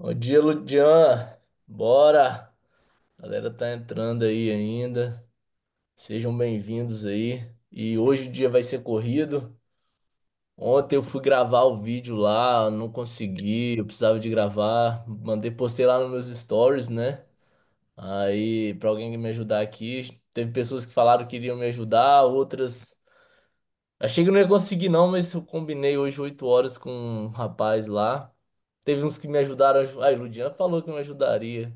Bom dia, Ludian. Bora! A galera tá entrando aí ainda. Sejam bem-vindos aí. E hoje o dia vai ser corrido. Ontem eu fui gravar o vídeo lá, não consegui, eu precisava de gravar. Postei lá nos meus stories, né? Aí, pra alguém me ajudar aqui. Teve pessoas que falaram que iriam me ajudar, outras. Achei que eu não ia conseguir, não, mas eu combinei hoje 8 horas com um rapaz lá. Teve uns que me ajudaram. Ai, o Ludian falou que me ajudaria.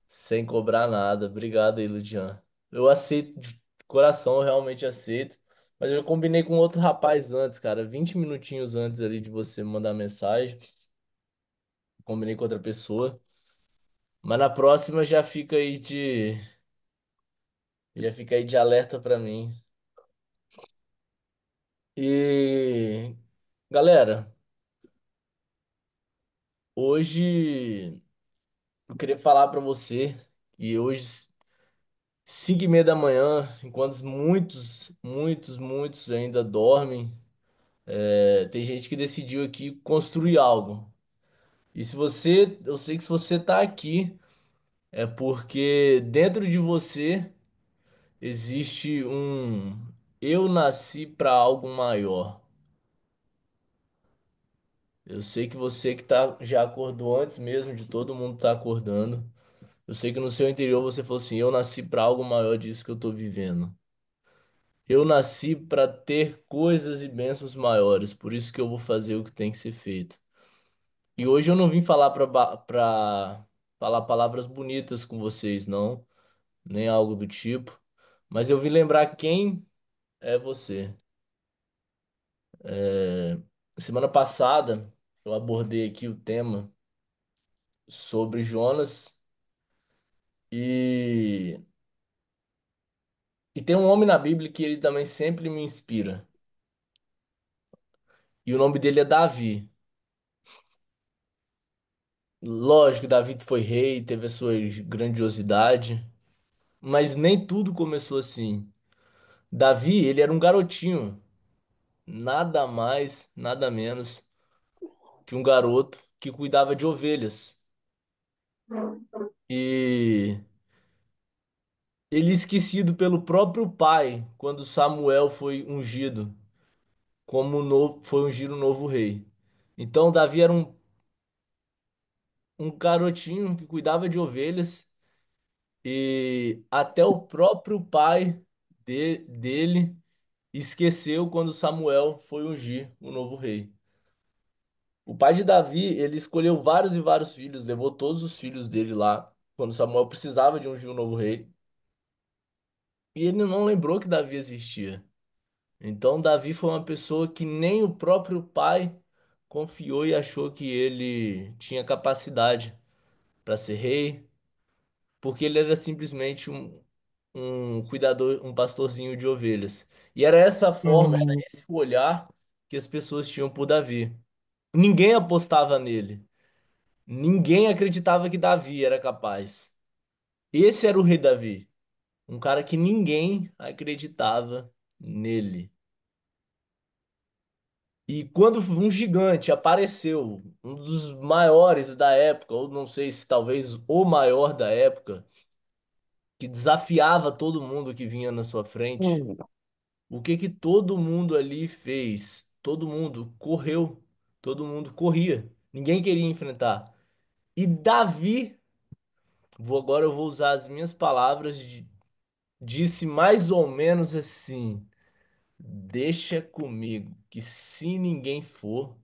Sem cobrar nada. Obrigado aí, Ludian. Eu aceito de coração, eu realmente aceito. Mas eu combinei com outro rapaz antes, cara. 20 minutinhos antes ali de você me mandar mensagem. Combinei com outra pessoa. Mas na próxima já fica aí de alerta pra mim. E galera, hoje eu queria falar pra você que hoje 5:30 da manhã, enquanto muitos ainda dormem. Tem gente que decidiu aqui construir algo. E se você, eu sei que se você tá aqui, é porque dentro de você existe um eu nasci para algo maior. Eu sei que você que tá, já acordou antes mesmo de todo mundo tá acordando. Eu sei que no seu interior você falou assim: eu nasci para algo maior disso que eu tô vivendo. Eu nasci para ter coisas e bênçãos maiores, por isso que eu vou fazer o que tem que ser feito. E hoje eu não vim falar pra falar palavras bonitas com vocês, não, nem algo do tipo, mas eu vim lembrar quem é você. É, Semana passada eu abordei aqui o tema sobre Jonas e, e tem um homem na Bíblia que ele também sempre me inspira. E o nome dele é Davi. Lógico, Davi foi rei, teve a sua grandiosidade, mas nem tudo começou assim. Davi, ele era um garotinho. Nada mais, nada menos que um garoto que cuidava de ovelhas. E ele esquecido pelo próprio pai quando Samuel foi ungido como novo, foi ungir o novo rei. Então Davi era um garotinho que cuidava de ovelhas e até o próprio pai dele esqueceu quando Samuel foi ungir o novo rei. O pai de Davi, ele escolheu vários e vários filhos, levou todos os filhos dele lá, quando Samuel precisava de ungir um novo rei. E ele não lembrou que Davi existia. Então, Davi foi uma pessoa que nem o próprio pai confiou e achou que ele tinha capacidade para ser rei, porque ele era simplesmente um cuidador, um pastorzinho de ovelhas. E era essa forma, era Hum, esse o olhar que as pessoas tinham por Davi. Ninguém apostava nele. Ninguém acreditava que Davi era capaz. Esse era o rei Davi, um cara que ninguém acreditava nele. E quando um gigante apareceu, um dos maiores da época, ou não sei se talvez o maior da época, que desafiava todo mundo que vinha na sua frente, hum, o que que todo mundo ali fez? Todo mundo correu, todo mundo corria. Ninguém queria enfrentar. E Davi, agora eu vou usar as minhas palavras, disse mais ou menos assim: deixa comigo, que se ninguém for,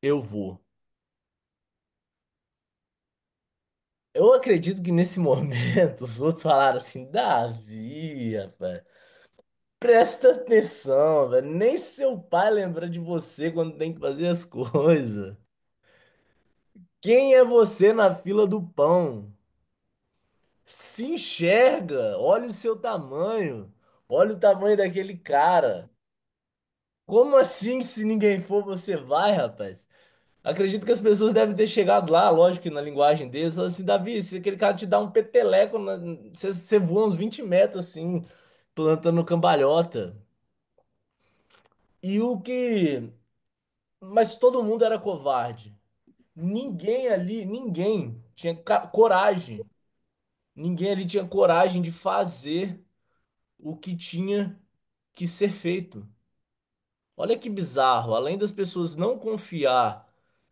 eu vou. Eu acredito que nesse momento os outros falaram assim: Davi, rapaz, presta atenção, velho. Nem seu pai lembra de você quando tem que fazer as coisas. Quem é você na fila do pão? Se enxerga, olha o seu tamanho, olha o tamanho daquele cara. Como assim, se ninguém for, você vai, rapaz? Acredito que as pessoas devem ter chegado lá, lógico que na linguagem deles, falando assim, Davi, se aquele cara te dá um peteleco, você voa uns 20 metros assim, plantando cambalhota. E o que. Mas todo mundo era covarde. Ninguém ali, ninguém tinha coragem. Ninguém ali tinha coragem de fazer o que tinha que ser feito. Olha que bizarro. Além das pessoas não confiar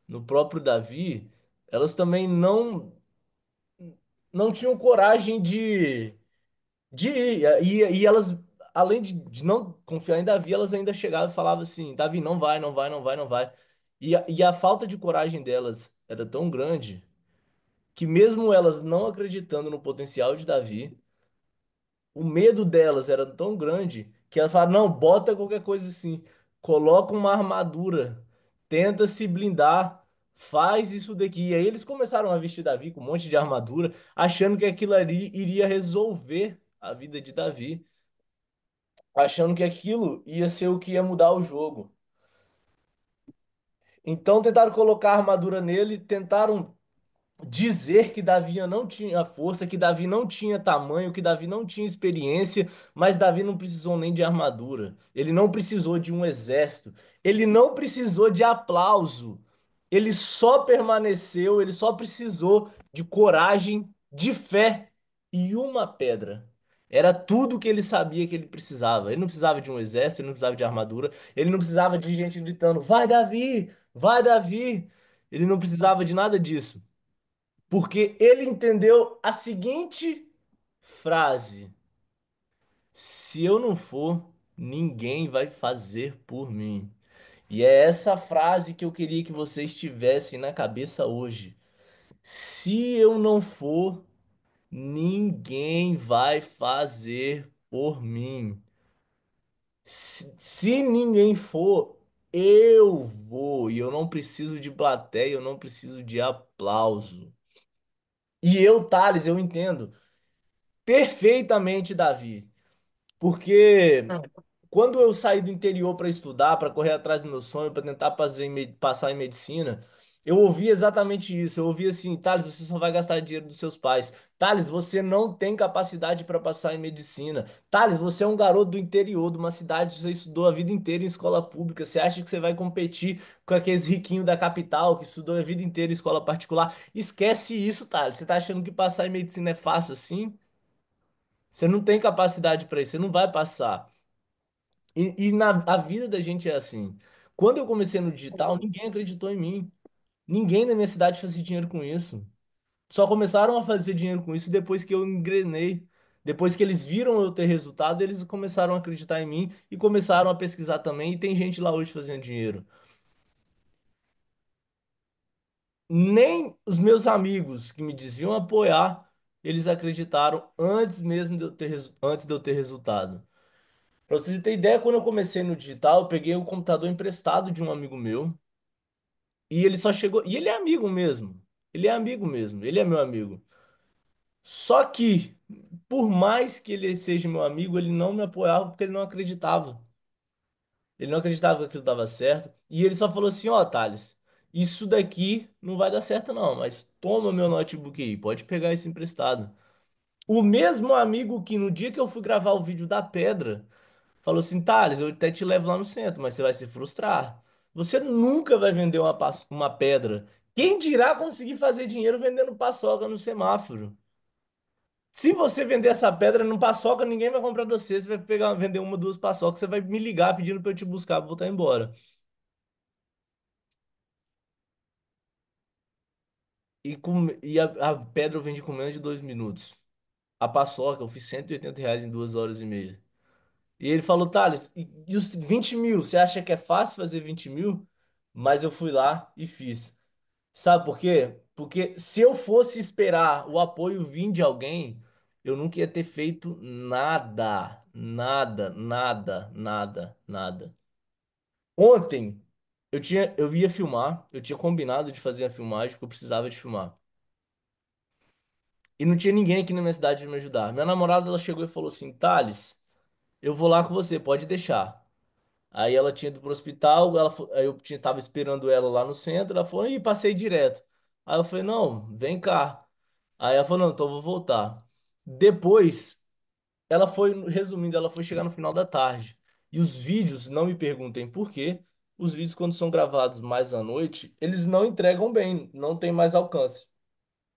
no próprio Davi, elas também não tinham coragem de ir. E elas, além de não confiar em Davi, elas ainda chegavam e falavam assim: Davi, não vai, não vai, não vai, não vai. E a falta de coragem delas era tão grande que, mesmo elas não acreditando no potencial de Davi, o medo delas era tão grande que elas falaram: não, bota qualquer coisa assim, coloca uma armadura, tenta se blindar, faz isso daqui. E aí eles começaram a vestir Davi com um monte de armadura, achando que aquilo ali iria resolver a vida de Davi, achando que aquilo ia ser o que ia mudar o jogo. Então tentaram colocar armadura nele, tentaram dizer que Davi não tinha força, que Davi não tinha tamanho, que Davi não tinha experiência, mas Davi não precisou nem de armadura. Ele não precisou de um exército. Ele não precisou de aplauso. Ele só permaneceu, ele só precisou de coragem, de fé e uma pedra. Era tudo que ele sabia que ele precisava. Ele não precisava de um exército, ele não precisava de armadura, ele não precisava de gente gritando: vai, Davi! Vai, Davi! Ele não precisava de nada disso. Porque ele entendeu a seguinte frase: se eu não for, ninguém vai fazer por mim. E é essa frase que eu queria que vocês tivessem na cabeça hoje. Se eu não for, ninguém vai fazer por mim. Se ninguém for, eu vou. E eu não preciso de plateia, eu não preciso de aplauso. E eu, Thales, eu entendo perfeitamente, Davi. Porque quando eu saí do interior para estudar, para correr atrás do meu sonho, para tentar passar em medicina, eu ouvi exatamente isso. Eu ouvi assim: Thales, você só vai gastar dinheiro dos seus pais. Thales, você não tem capacidade para passar em medicina. Thales, você é um garoto do interior, de uma cidade que você estudou a vida inteira em escola pública. Você acha que você vai competir com aqueles riquinhos da capital que estudou a vida inteira em escola particular? Esquece isso, Thales. Você tá achando que passar em medicina é fácil assim? Você não tem capacidade para isso, você não vai passar. A vida da gente é assim. Quando eu comecei no digital, ninguém acreditou em mim. Ninguém na minha cidade fazia dinheiro com isso. Só começaram a fazer dinheiro com isso depois que eu engrenei. Depois que eles viram eu ter resultado, eles começaram a acreditar em mim e começaram a pesquisar também. E tem gente lá hoje fazendo dinheiro. Nem os meus amigos que me diziam apoiar, eles acreditaram antes mesmo de eu ter, antes de eu ter resultado. Pra vocês terem ideia, quando eu comecei no digital, eu peguei o computador emprestado de um amigo meu e ele só chegou. E ele é amigo mesmo. Ele é amigo mesmo. Ele é meu amigo. Só que, por mais que ele seja meu amigo, ele não me apoiava porque ele não acreditava. Ele não acreditava que aquilo dava certo. E ele só falou assim: Ó, Thales, isso daqui não vai dar certo, não. Mas toma meu notebook aí, pode pegar esse emprestado. O mesmo amigo que no dia que eu fui gravar o vídeo da pedra. Falou assim, Thales, eu até te levo lá no centro, mas você vai se frustrar. Você nunca vai vender uma pedra. Quem dirá conseguir fazer dinheiro vendendo paçoca no semáforo? Se você vender essa pedra no paçoca, ninguém vai comprar de você. Você vai pegar, vender uma, duas paçocas, você vai me ligar pedindo pra eu te buscar pra voltar embora. E a pedra eu vendi com menos de 2 minutos. A paçoca eu fiz R$ 180 em 2 horas e meia. E ele falou, Thales, e os 20 mil? Você acha que é fácil fazer 20 mil? Mas eu fui lá e fiz. Sabe por quê? Porque se eu fosse esperar o apoio vir de alguém, eu nunca ia ter feito nada. Nada, nada, nada, nada. Ontem eu ia filmar, eu tinha combinado de fazer a filmagem porque eu precisava de filmar. E não tinha ninguém aqui na minha cidade para me ajudar. Minha namorada ela chegou e falou assim: Thales, eu vou lá com você, pode deixar. Aí ela tinha ido pro hospital, aí eu tava esperando ela lá no centro, ela falou, ih, passei direto. Aí eu falei, não, vem cá. Aí ela falou, não, então eu vou voltar. Depois, resumindo, ela foi chegar no final da tarde. E os vídeos, não me perguntem por quê, os vídeos, quando são gravados mais à noite, eles não entregam bem, não tem mais alcance.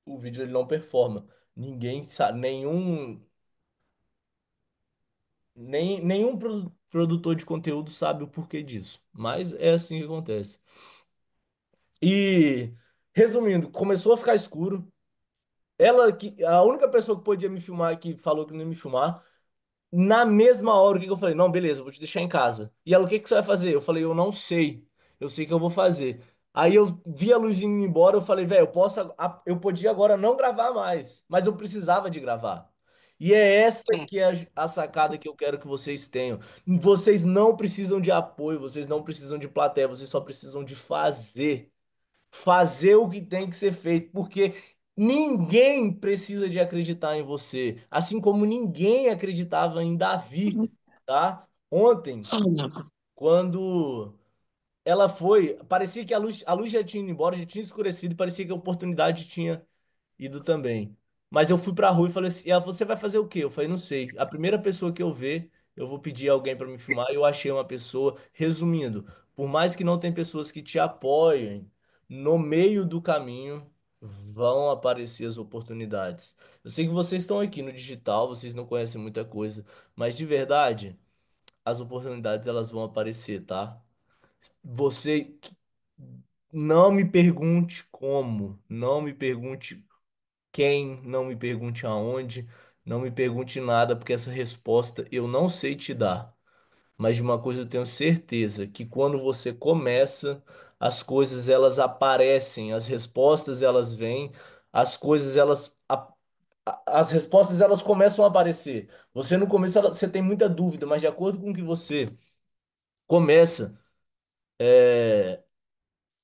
O vídeo ele não performa. Ninguém sabe, nenhum produtor de conteúdo sabe o porquê disso. Mas é assim que acontece. E, resumindo, começou a ficar escuro. Ela que a única pessoa que podia me filmar que falou que não ia me filmar. Na mesma hora, o que que eu falei? Não, beleza, eu vou te deixar em casa. E ela, o que que você vai fazer? Eu falei, eu não sei. Eu sei que eu vou fazer. Aí eu vi a luz indo embora, eu falei, velho, eu podia agora não gravar mais, mas eu precisava de gravar. E é essa que é a sacada que eu quero que vocês tenham. Vocês não precisam de apoio, vocês não precisam de plateia, vocês só precisam de fazer. Fazer o que tem que ser feito, porque ninguém precisa de acreditar em você, assim como ninguém acreditava em Davi, tá? Ontem, quando ela foi, parecia que a luz já tinha ido embora, já tinha escurecido, e parecia que a oportunidade tinha ido também. Mas eu fui pra rua e falei assim, ela, você vai fazer o quê? Eu falei, não sei. A primeira pessoa que eu ver, eu vou pedir alguém pra me filmar. E eu achei uma pessoa. Resumindo, por mais que não tenha pessoas que te apoiem, no meio do caminho vão aparecer as oportunidades. Eu sei que vocês estão aqui no digital, vocês não conhecem muita coisa, mas de verdade, as oportunidades elas vão aparecer, tá? Você não me pergunte como, não me pergunte quem, não me pergunte aonde, não me pergunte nada, porque essa resposta eu não sei te dar. Mas de uma coisa eu tenho certeza, que quando você começa, as coisas elas aparecem, as respostas elas vêm, as coisas as respostas elas começam a aparecer. Você no começo você tem muita dúvida, mas de acordo com o que você começa,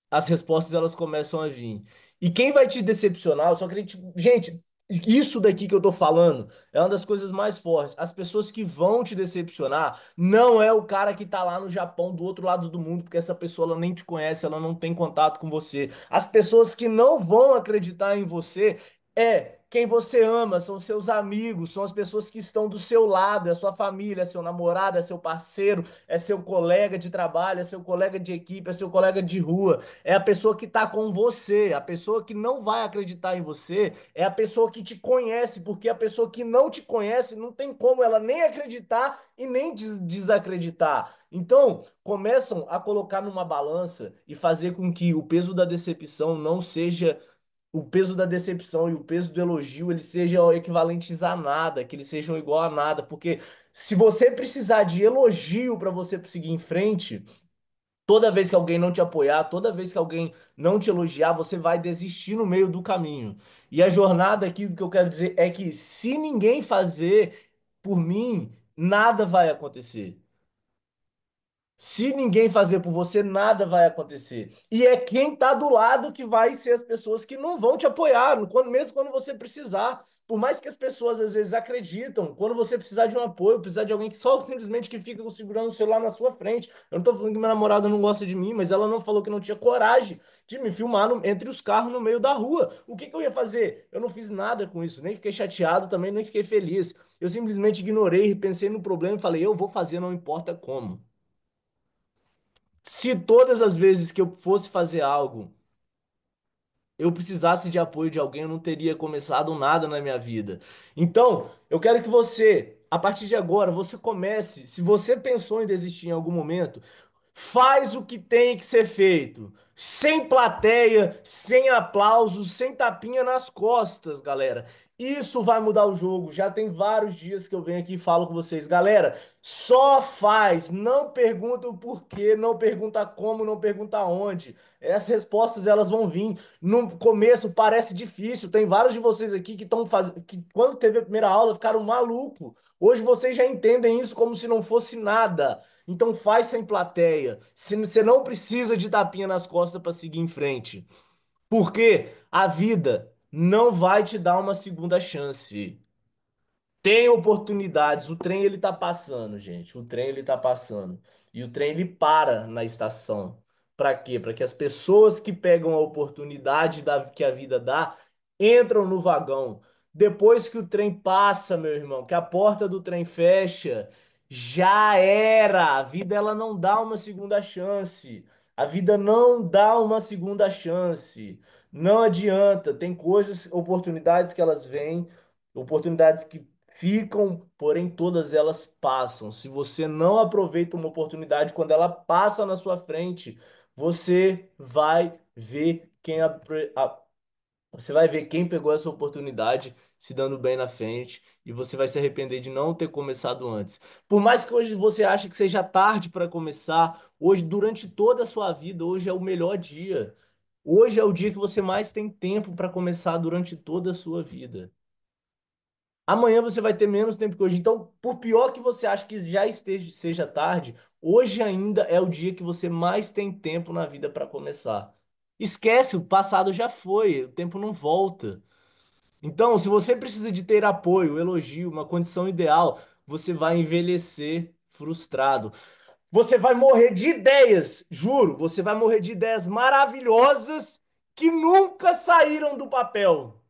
as respostas elas começam a vir. E quem vai te decepcionar, eu só queria, gente, isso daqui que eu tô falando é uma das coisas mais fortes. As pessoas que vão te decepcionar não é o cara que tá lá no Japão, do outro lado do mundo, porque essa pessoa ela nem te conhece, ela não tem contato com você. As pessoas que não vão acreditar em você é quem você ama, são seus amigos, são as pessoas que estão do seu lado, é sua família, é seu namorado, é seu parceiro, é seu colega de trabalho, é seu colega de equipe, é seu colega de rua. É a pessoa que está com você. A pessoa que não vai acreditar em você é a pessoa que te conhece, porque a pessoa que não te conhece não tem como ela nem acreditar e nem desacreditar. Então, começam a colocar numa balança e fazer com que o peso da decepção não seja o peso da decepção e o peso do elogio, eles sejam equivalentes a nada, que eles sejam igual a nada, porque se você precisar de elogio para você seguir em frente, toda vez que alguém não te apoiar, toda vez que alguém não te elogiar, você vai desistir no meio do caminho. E a jornada aqui, o que eu quero dizer é que se ninguém fazer por mim, nada vai acontecer. Se ninguém fazer por você, nada vai acontecer. E é quem tá do lado que vai ser as pessoas que não vão te apoiar, mesmo quando você precisar. Por mais que as pessoas às vezes acreditam, quando você precisar de um apoio, precisar de alguém que só simplesmente que fica segurando o celular na sua frente. Eu não tô falando que minha namorada não gosta de mim, mas ela não falou que não tinha coragem de me filmar entre os carros no meio da rua. O que que eu ia fazer? Eu não fiz nada com isso, nem fiquei chateado também, nem fiquei feliz. Eu simplesmente ignorei, pensei no problema e falei, eu vou fazer, não importa como. Se todas as vezes que eu fosse fazer algo, eu precisasse de apoio de alguém, eu não teria começado nada na minha vida. Então, eu quero que você, a partir de agora, você comece. Se você pensou em desistir em algum momento, faz o que tem que ser feito. Sem plateia, sem aplausos, sem tapinha nas costas, galera. Isso vai mudar o jogo. Já tem vários dias que eu venho aqui e falo com vocês. Galera, só faz. Não pergunta o porquê, não pergunta como, não pergunta onde. Essas respostas elas vão vir. No começo parece difícil. Tem vários de vocês aqui que estão fazendo, que quando teve a primeira aula ficaram maluco. Hoje vocês já entendem isso como se não fosse nada. Então faz sem plateia. Você não precisa de tapinha nas costas para seguir em frente. Porque a vida não vai te dar uma segunda chance. Tem oportunidades. O trem ele tá passando, gente. O trem ele tá passando. E o trem ele para na estação. Para quê? Para que as pessoas que pegam a oportunidade que a vida dá entram no vagão. Depois que o trem passa, meu irmão, que a porta do trem fecha, Já era! A vida ela não dá uma segunda chance. A vida não dá uma segunda chance. Não adianta. Tem coisas, oportunidades que elas vêm, oportunidades que ficam, porém todas elas passam. Se você não aproveita uma oportunidade quando ela passa na sua frente, você vai ver você vai ver quem pegou essa oportunidade se dando bem na frente e você vai se arrepender de não ter começado antes. Por mais que hoje você ache que seja tarde para começar, hoje, durante toda a sua vida, hoje é o melhor dia. Hoje é o dia que você mais tem tempo para começar durante toda a sua vida. Amanhã você vai ter menos tempo que hoje. Então, por pior que você ache que já seja tarde, hoje ainda é o dia que você mais tem tempo na vida para começar. Esquece, o passado já foi, o tempo não volta. Então, se você precisa de ter apoio, elogio, uma condição ideal, você vai envelhecer frustrado. Você vai morrer de ideias, juro, você vai morrer de ideias maravilhosas que nunca saíram do papel.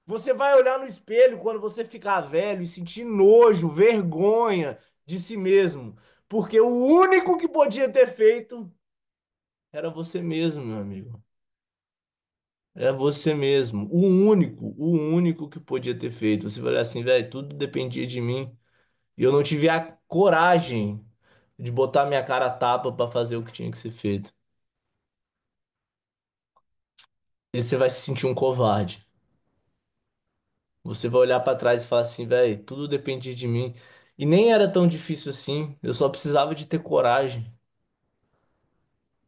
Você vai olhar no espelho quando você ficar velho e sentir nojo, vergonha de si mesmo, porque o único que podia ter feito era você mesmo, meu amigo. É você mesmo. O único que podia ter feito. Você vai olhar assim, velho, tudo dependia de mim. E eu não tive a coragem de botar minha cara a tapa pra fazer o que tinha que ser feito. E você vai se sentir um covarde. Você vai olhar pra trás e falar assim, velho, tudo dependia de mim. E nem era tão difícil assim. Eu só precisava de ter coragem.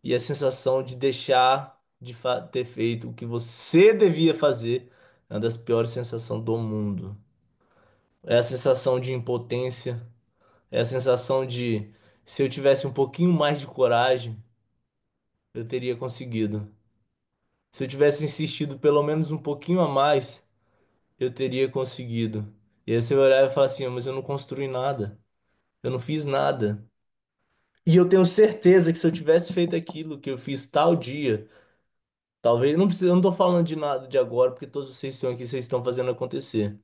E a sensação de deixar de ter feito o que você devia fazer é uma das piores sensações do mundo. É a sensação de impotência. É a sensação de se eu tivesse um pouquinho mais de coragem, eu teria conseguido. Se eu tivesse insistido pelo menos um pouquinho a mais, eu teria conseguido. E aí você vai olhar e falar assim, "Ah, mas eu não construí nada. Eu não fiz nada." E eu tenho certeza que se eu tivesse feito aquilo que eu fiz tal dia, talvez, não precisa, eu não tô falando de nada de agora, porque todos vocês estão aqui, vocês estão fazendo acontecer.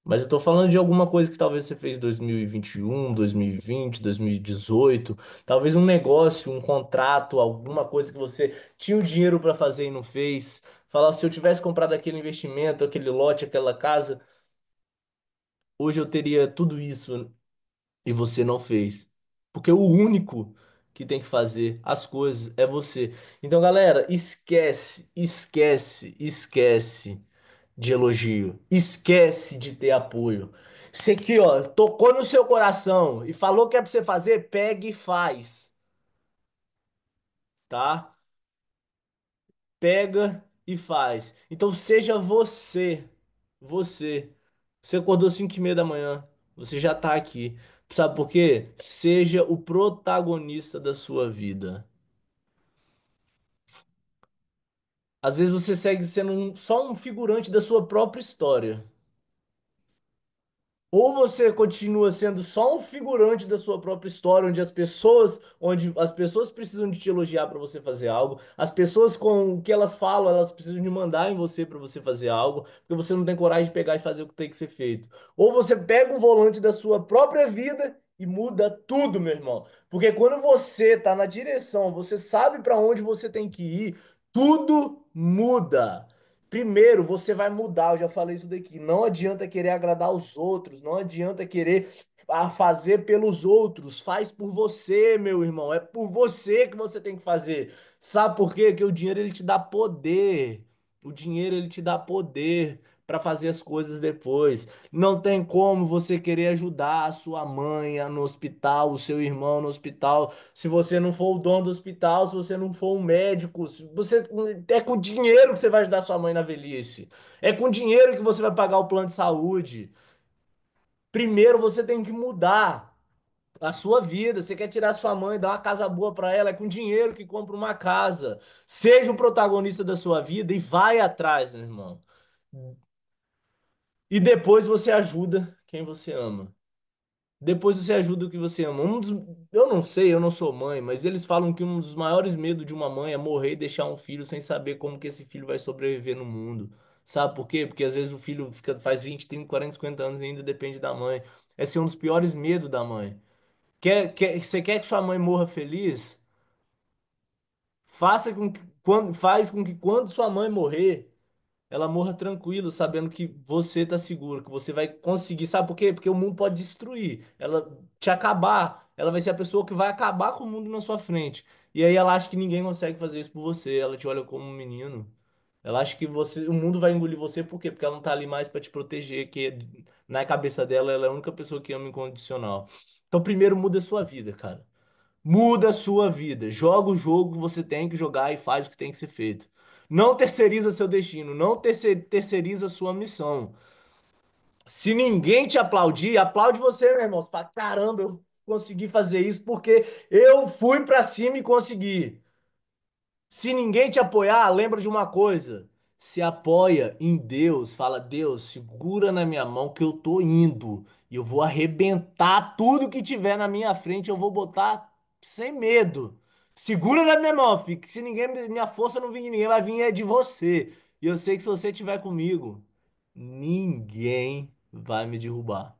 Mas eu tô falando de alguma coisa que talvez você fez em 2021, 2020, 2018, talvez um negócio, um contrato, alguma coisa que você tinha o dinheiro para fazer e não fez. Falar, se eu tivesse comprado aquele investimento, aquele lote, aquela casa, hoje eu teria tudo isso e você não fez. Porque o único que tem que fazer as coisas é você. Então, galera, esquece, esquece, esquece de elogio. Esquece de ter apoio. Você aqui, ó, tocou no seu coração e falou que é pra você fazer, pega e faz, tá? Pega e faz. Então seja você. Você. Você acordou 5:30 da manhã. Você já tá aqui. Sabe por quê? Seja o protagonista da sua vida. Às vezes você segue sendo só um figurante da sua própria história. Ou você continua sendo só um figurante da sua própria história, onde as pessoas precisam de te elogiar para você fazer algo, as pessoas com o que elas falam, elas precisam de mandar em você para você fazer algo, porque você não tem coragem de pegar e fazer o que tem que ser feito. Ou você pega o volante da sua própria vida e muda tudo, meu irmão. Porque quando você tá na direção, você sabe para onde você tem que ir, tudo muda. Primeiro, você vai mudar, eu já falei isso daqui. Não adianta querer agradar os outros, não adianta querer fazer pelos outros. Faz por você, meu irmão. É por você que você tem que fazer. Sabe por quê? Porque o dinheiro ele te dá poder. O dinheiro ele te dá poder para fazer as coisas depois. Não tem como você querer ajudar a sua mãe no hospital, o seu irmão no hospital, se você não for o dono do hospital, se você não for um médico, se você é com dinheiro que você vai ajudar sua mãe na velhice. É com dinheiro que você vai pagar o plano de saúde. Primeiro você tem que mudar a sua vida. Você quer tirar sua mãe, dar uma casa boa para ela, é com dinheiro que compra uma casa. Seja o protagonista da sua vida e vai atrás, meu irmão. E depois você ajuda quem você ama. Depois você ajuda o que você ama. Eu não sei, eu não sou mãe, mas eles falam que um dos maiores medos de uma mãe é morrer e deixar um filho sem saber como que esse filho vai sobreviver no mundo. Sabe por quê? Porque às vezes o filho faz 20, 30, 40, 50 anos e ainda depende da mãe. Esse é um dos piores medos da mãe. Você quer que sua mãe morra feliz? Faz com que quando sua mãe morrer, ela morra tranquilo, sabendo que você tá seguro, que você vai conseguir. Sabe por quê? Porque o mundo pode destruir, ela te acabar. Ela vai ser a pessoa que vai acabar com o mundo na sua frente. E aí ela acha que ninguém consegue fazer isso por você. Ela te olha como um menino. Ela acha que o mundo vai engolir você, por quê? Porque ela não tá ali mais pra te proteger, que na cabeça dela ela é a única pessoa que ama incondicional. Então, primeiro muda a sua vida, cara. Muda a sua vida. Joga o jogo que você tem que jogar e faz o que tem que ser feito. Não terceiriza seu destino, não terceiriza sua missão. Se ninguém te aplaudir, aplaude você, meu irmão. Você fala, caramba, eu consegui fazer isso porque eu fui pra cima e consegui. Se ninguém te apoiar, lembra de uma coisa. Se apoia em Deus, fala, Deus, segura na minha mão que eu tô indo. E eu vou arrebentar tudo que tiver na minha frente, eu vou botar sem medo. Segura na minha mão, filho, que se ninguém, minha força não vir de ninguém, vai vir é de você. E eu sei que se você estiver comigo, ninguém vai me derrubar.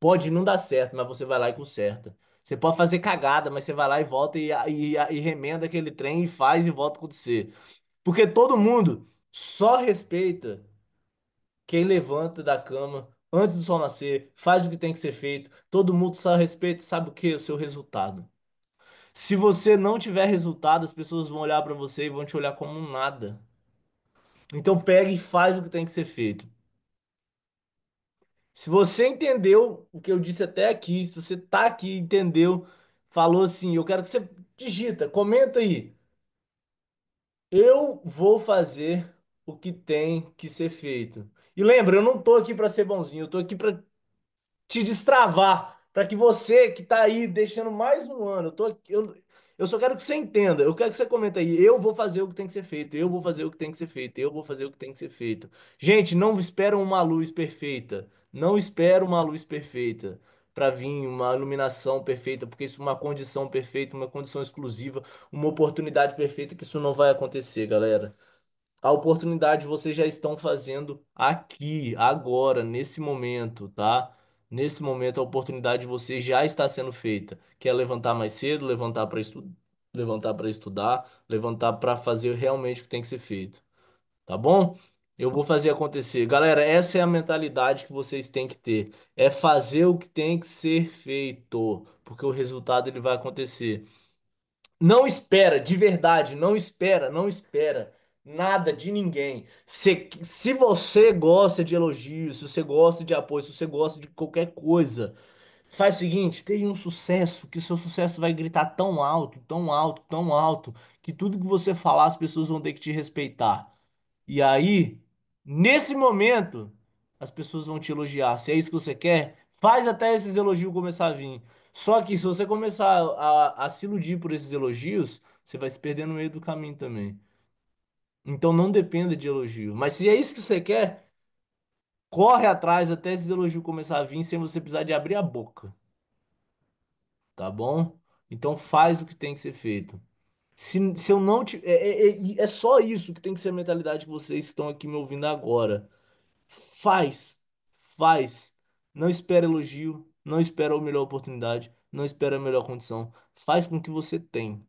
Pode não dar certo, mas você vai lá e conserta. Você pode fazer cagada, mas você vai lá e volta e remenda aquele trem e faz e volta a acontecer. Porque todo mundo só respeita quem levanta da cama antes do sol nascer, faz o que tem que ser feito. Todo mundo só respeita, sabe o que? O seu resultado. Se você não tiver resultado, as pessoas vão olhar pra você e vão te olhar como um nada. Então pega e faz o que tem que ser feito. Se você entendeu o que eu disse até aqui, se você tá aqui, entendeu, falou assim, eu quero que você digita, comenta aí. Eu vou fazer o que tem que ser feito. E lembra, eu não tô aqui para ser bonzinho, eu tô aqui para te destravar, para que você que tá aí deixando mais um ano, eu só quero que você entenda, eu quero que você comenta aí, eu vou fazer o que tem que ser feito, eu vou fazer o que tem que ser feito, eu vou fazer o que tem que ser feito. Gente, não espera uma luz perfeita, não espera uma luz perfeita para vir uma iluminação perfeita, porque isso é uma condição perfeita, uma condição exclusiva, uma oportunidade perfeita que isso não vai acontecer, galera. A oportunidade vocês já estão fazendo aqui, agora, nesse momento, tá? Nesse momento a oportunidade de vocês já está sendo feita. Quer levantar mais cedo, levantar para estudar, levantar para fazer realmente o que tem que ser feito, tá bom? Eu vou fazer acontecer. Galera, essa é a mentalidade que vocês têm que ter. É fazer o que tem que ser feito, porque o resultado ele vai acontecer. Não espera, de verdade, não espera, não espera nada de ninguém. Se você gosta de elogios, se você gosta de apoio, se você gosta de qualquer coisa, faz o seguinte, tenha um sucesso, que seu sucesso vai gritar tão alto, tão alto, tão alto, que tudo que você falar as pessoas vão ter que te respeitar. E aí, nesse momento, as pessoas vão te elogiar. Se é isso que você quer, faz até esses elogios começar a vir. Só que se você começar a se iludir por esses elogios, você vai se perder no meio do caminho também. Então não dependa de elogio. Mas se é isso que você quer, corre atrás até esses elogios começar a vir sem você precisar de abrir a boca, tá bom? Então faz o que tem que ser feito. Se eu não te. É só isso que tem que ser a mentalidade que vocês estão aqui me ouvindo agora. Faz, faz. Não espera elogio, não espera a melhor oportunidade, não espera a melhor condição. Faz com o que você tem.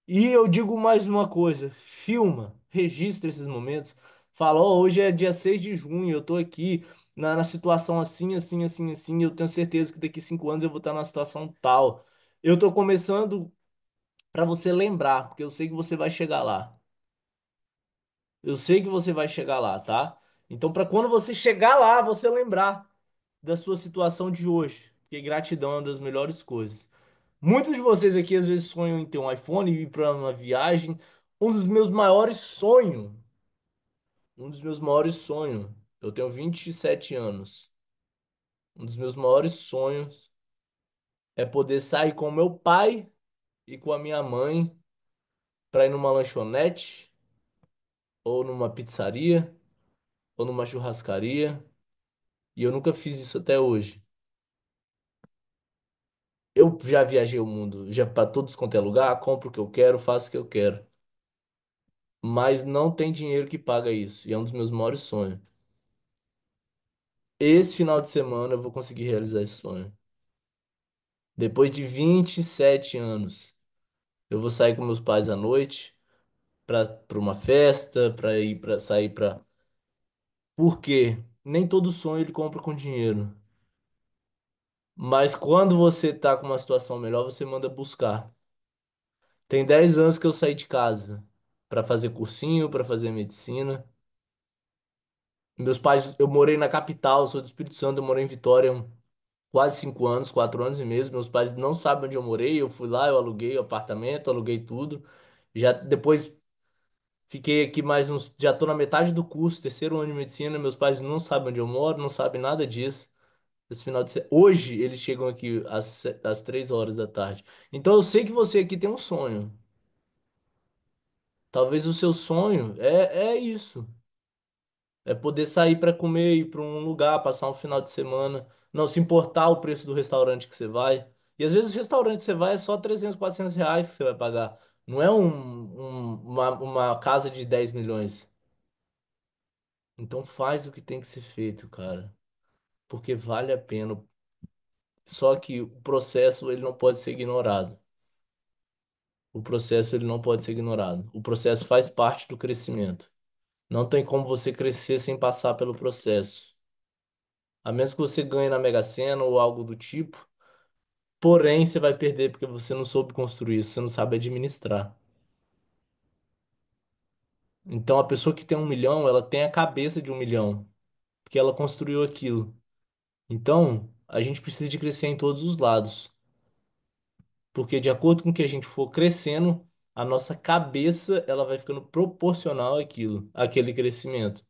E eu digo mais uma coisa, filma, registra esses momentos. Fala, ó, hoje é dia 6 de junho, eu tô aqui na situação assim, assim, assim, assim, eu tenho certeza que daqui 5 anos eu vou estar numa situação tal. Eu tô começando para você lembrar, porque eu sei que você vai chegar lá. Eu sei que você vai chegar lá, tá? Então, para quando você chegar lá, você lembrar da sua situação de hoje. Porque gratidão é uma das melhores coisas. Muitos de vocês aqui às vezes sonham em ter um iPhone e ir para uma viagem. Um dos meus maiores sonhos, um dos meus maiores sonhos, eu tenho 27 anos. Um dos meus maiores sonhos é poder sair com meu pai e com a minha mãe para ir numa lanchonete, ou numa pizzaria, ou numa churrascaria. E eu nunca fiz isso até hoje. Eu já viajei o mundo, já para todos quanto é lugar, compro o que eu quero, faço o que eu quero. mas não tem dinheiro que paga isso. E é um dos meus maiores sonhos. Esse final de semana eu vou conseguir realizar esse sonho. Depois de 27 anos, eu vou sair com meus pais à noite para uma festa, para ir para sair para. Por quê? Nem todo sonho ele compra com dinheiro. Mas quando você tá com uma situação melhor, você manda buscar. Tem 10 anos que eu saí de casa para fazer cursinho, para fazer medicina. Meus pais, eu morei na capital, eu sou do Espírito Santo, eu morei em Vitória quase 5 anos, 4 anos e meio. Meus pais não sabem onde eu morei, eu fui lá, eu aluguei o apartamento, aluguei tudo. Já depois fiquei aqui mais uns, já tô na metade do curso, terceiro ano de medicina, meus pais não sabem onde eu moro, não sabem nada disso. Esse final de hoje eles chegam aqui às 3 horas da tarde. Então eu sei que você aqui tem um sonho. Talvez o seu sonho é isso. É poder sair para comer, ir para um lugar, passar um final de semana, não se importar o preço do restaurante que você vai. E às vezes o restaurante que você vai é só 300, 400 reais que você vai pagar. Não é uma casa de 10 milhões. Então faz o que tem que ser feito, cara. Porque vale a pena. Só que o processo ele não pode ser ignorado. O processo ele não pode ser ignorado. O processo faz parte do crescimento. Não tem como você crescer sem passar pelo processo. A menos que você ganhe na Mega Sena ou algo do tipo. Porém, você vai perder porque você não soube construir isso, você não sabe administrar. Então, a pessoa que tem 1 milhão, ela tem a cabeça de 1 milhão, porque ela construiu aquilo. Então, a gente precisa de crescer em todos os lados, porque de acordo com que a gente for crescendo, a nossa cabeça ela vai ficando proporcional àquilo, àquele crescimento.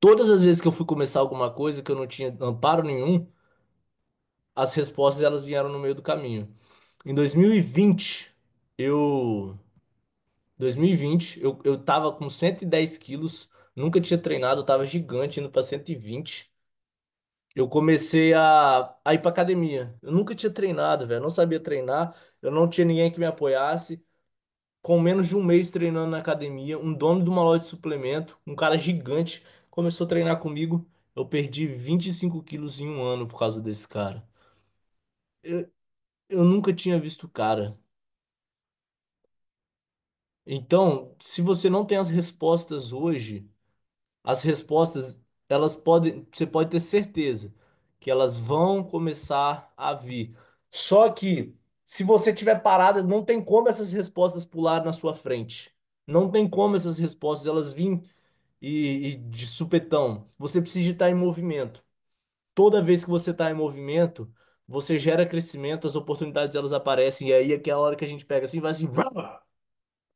Todas as vezes que eu fui começar alguma coisa que eu não tinha amparo nenhum, as respostas elas vieram no meio do caminho. Em 2020, eu 2020, eu tava com 110 quilos, nunca tinha treinado, eu tava gigante, indo pra 120. Eu comecei a ir pra academia. Eu nunca tinha treinado, velho, eu não sabia treinar, eu não tinha ninguém que me apoiasse. Com menos de um mês treinando na academia, um dono de uma loja de suplemento, um cara gigante, começou a treinar comigo. Eu perdi 25 quilos em um ano por causa desse cara. Eu, eu nunca tinha visto o cara. Então, se você não tem as respostas hoje, as respostas, elas podem, você pode ter certeza que elas vão começar a vir. Só que, se você tiver parada, não tem como essas respostas pular na sua frente. Não tem como essas respostas elas virem e de supetão. Você precisa estar em movimento. Toda vez que você está em movimento, você gera crescimento, as oportunidades elas aparecem e aí é aquela hora que a gente pega assim, e vai assim,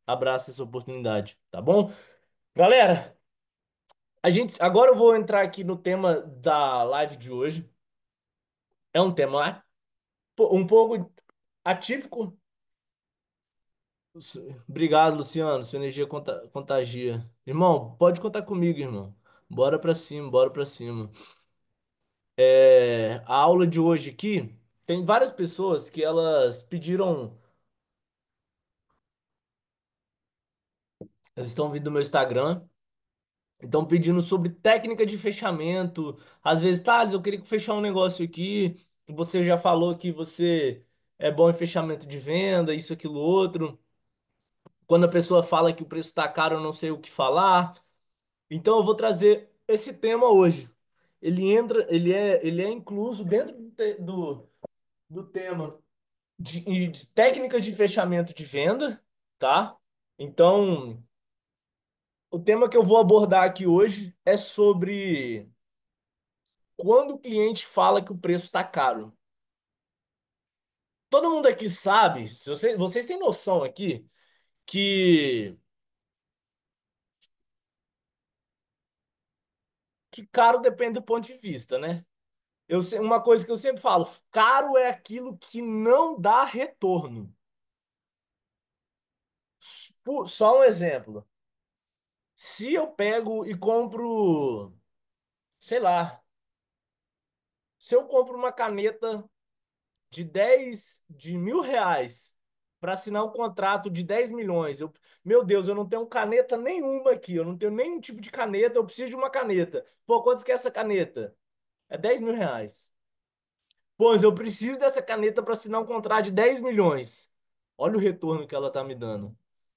abraça essa oportunidade, tá bom? Galera, agora eu vou entrar aqui no tema da live de hoje. É um tema um pouco atípico. Obrigado, Luciano. Sua energia contagia. Irmão, pode contar comigo, irmão. Bora pra cima, bora pra cima. A aula de hoje aqui tem várias pessoas que elas pediram. Elas estão vindo do meu Instagram. Estão pedindo sobre técnica de fechamento. Às vezes, Thales, eu queria fechar um negócio aqui. Você já falou que você é bom em fechamento de venda, isso, aquilo, outro. Quando a pessoa fala que o preço está caro, eu não sei o que falar. Então, eu vou trazer esse tema hoje. Ele é incluso dentro do tema de técnicas de fechamento de venda, tá? Então, o tema que eu vou abordar aqui hoje é sobre quando o cliente fala que o preço está caro. Todo mundo aqui sabe, se vocês têm noção aqui, que, que caro depende do ponto de vista, né? Uma coisa que eu sempre falo, caro é aquilo que não dá retorno. Só um exemplo. Se eu pego e compro, sei lá, se eu compro uma caneta de 10, de R$ 1.000 para assinar um contrato de 10 milhões. Meu Deus, eu não tenho caneta nenhuma aqui. Eu não tenho nenhum tipo de caneta. Eu preciso de uma caneta. Pô, quanto que é essa caneta? É 10 mil reais. Pois eu preciso dessa caneta para assinar um contrato de 10 milhões. Olha o retorno que ela tá me dando.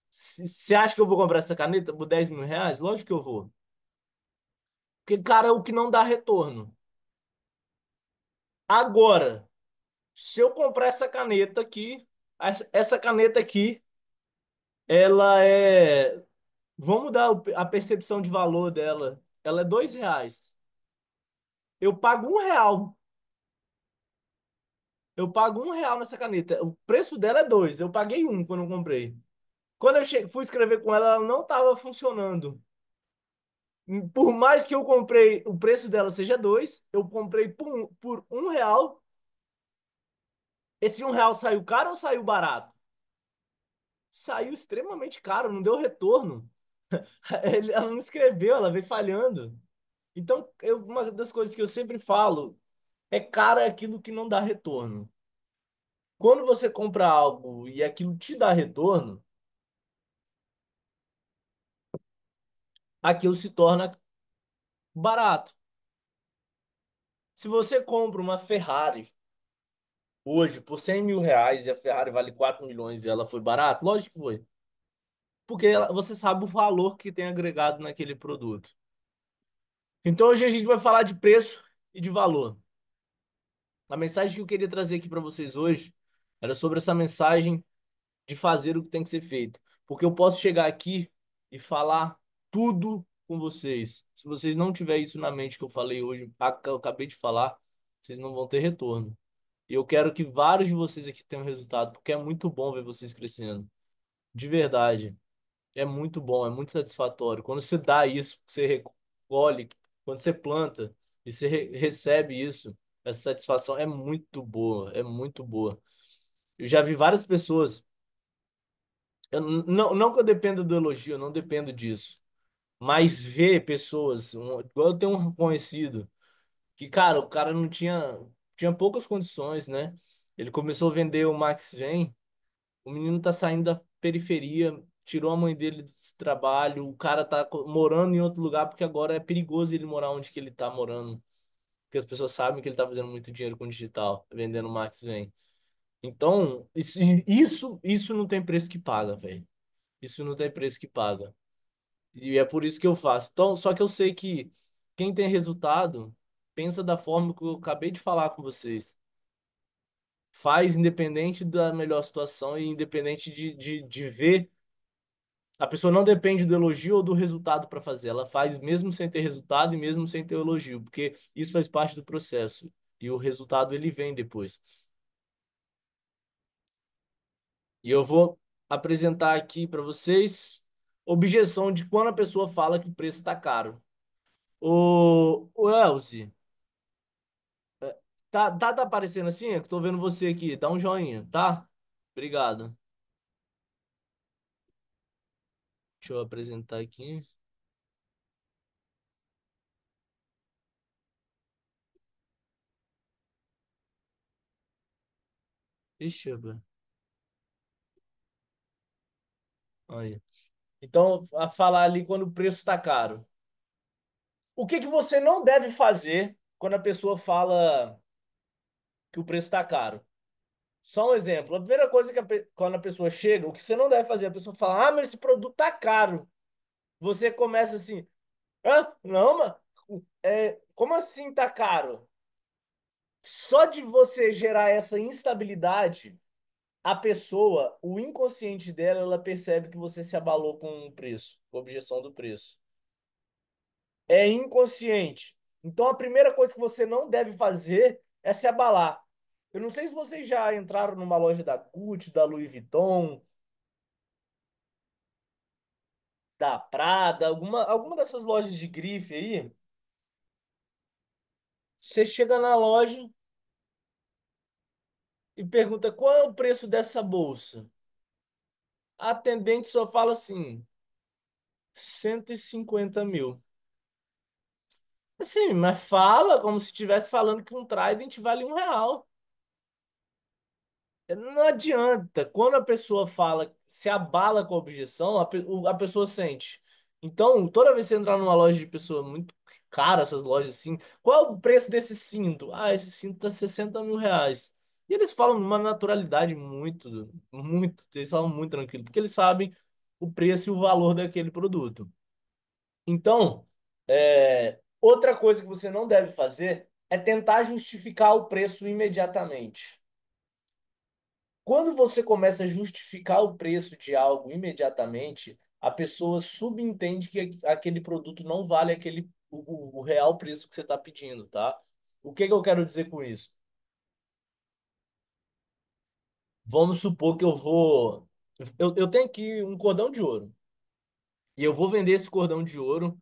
Você acha que eu vou comprar essa caneta por 10 mil reais? Lógico que eu vou. Porque, cara, é o que não dá retorno. Agora, se eu comprar essa caneta aqui, essa caneta aqui, ela é. Vamos mudar a percepção de valor dela. Ela é 2 reais. Eu pago 1 real. Eu pago 1 real nessa caneta. O preço dela é dois. Eu paguei um quando eu comprei. Quando eu fui escrever com ela, ela não estava funcionando. Por mais que eu comprei, o preço dela seja dois, eu comprei por 1 real. Esse 1 real saiu caro ou saiu barato? Saiu extremamente caro, não deu retorno. Ela não escreveu, ela veio falhando. Então, uma das coisas que eu sempre falo é caro é aquilo que não dá retorno. Quando você compra algo e aquilo te dá retorno, aquilo se torna barato. Se você compra uma Ferrari hoje por 100 mil reais e a Ferrari vale 4 milhões e ela foi barata, lógico que foi. Porque você sabe o valor que tem agregado naquele produto. Então hoje a gente vai falar de preço e de valor. A mensagem que eu queria trazer aqui para vocês hoje era sobre essa mensagem de fazer o que tem que ser feito. Porque eu posso chegar aqui e falar tudo com vocês. Se vocês não tiverem isso na mente que eu falei hoje, que eu acabei de falar, vocês não vão ter retorno. E eu quero que vários de vocês aqui tenham resultado, porque é muito bom ver vocês crescendo. De verdade. É muito bom, é muito satisfatório. Quando você dá isso, você recolhe, quando você planta e você recebe isso, essa satisfação é muito boa, é muito boa. Eu já vi várias pessoas, não que eu dependa do elogio, eu não dependo disso, mas ver pessoas, igual eu tenho um conhecido, que, cara, o cara não tinha poucas condições, né? Ele começou a vender o Max Gen. O menino tá saindo da periferia, tirou a mãe dele desse trabalho, o cara tá morando em outro lugar porque agora é perigoso ele morar onde que ele tá morando, porque as pessoas sabem que ele tá fazendo muito dinheiro com o digital, vendendo Max Vem. Então, isso não tem preço que paga, velho. Isso não tem preço que paga. E é por isso que eu faço. Então, só que eu sei que quem tem resultado pensa da forma que eu acabei de falar com vocês. Faz independente da melhor situação e independente de ver. A pessoa não depende do elogio ou do resultado para fazer. Ela faz mesmo sem ter resultado e mesmo sem ter elogio, porque isso faz parte do processo. E o resultado ele vem depois. E eu vou apresentar aqui para vocês objeção de quando a pessoa fala que o preço está caro. O Elzi, tá aparecendo assim? Eu tô vendo você aqui. Dá um joinha, tá? Obrigado. Deixa eu apresentar aqui. Ixi, aí. Então, a falar ali quando o preço está caro. O que que você não deve fazer quando a pessoa fala que o preço está caro? Só um exemplo. A primeira coisa que quando a pessoa chega, o que você não deve fazer, a pessoa fala: "Ah, mas esse produto tá caro". Você começa assim: "Hã? Não, mas como assim tá caro?" Só de você gerar essa instabilidade, a pessoa, o inconsciente dela, ela percebe que você se abalou com o preço, com a objeção do preço. É inconsciente. Então a primeira coisa que você não deve fazer é se abalar. Eu não sei se vocês já entraram numa loja da Gucci, da Louis Vuitton, da Prada, alguma dessas lojas de grife aí. Você chega na loja e pergunta qual é o preço dessa bolsa. A atendente só fala assim, 150 mil. Assim, mas fala como se estivesse falando que um Trident vale 1 real. Não adianta. Quando a pessoa fala, se abala com a objeção, a pessoa sente. Então, toda vez que você entrar numa loja de pessoa muito cara, essas lojas assim, qual é o preço desse cinto? Ah, esse cinto tá R$ 60.000. E eles falam numa naturalidade muito, eles falam muito tranquilo, porque eles sabem o preço e o valor daquele produto. Então, outra coisa que você não deve fazer é tentar justificar o preço imediatamente. Quando você começa a justificar o preço de algo imediatamente, a pessoa subentende que aquele produto não vale o real preço que você está pedindo, tá? O que que eu quero dizer com isso? Vamos supor que eu tenho aqui um cordão de ouro e eu vou vender esse cordão de ouro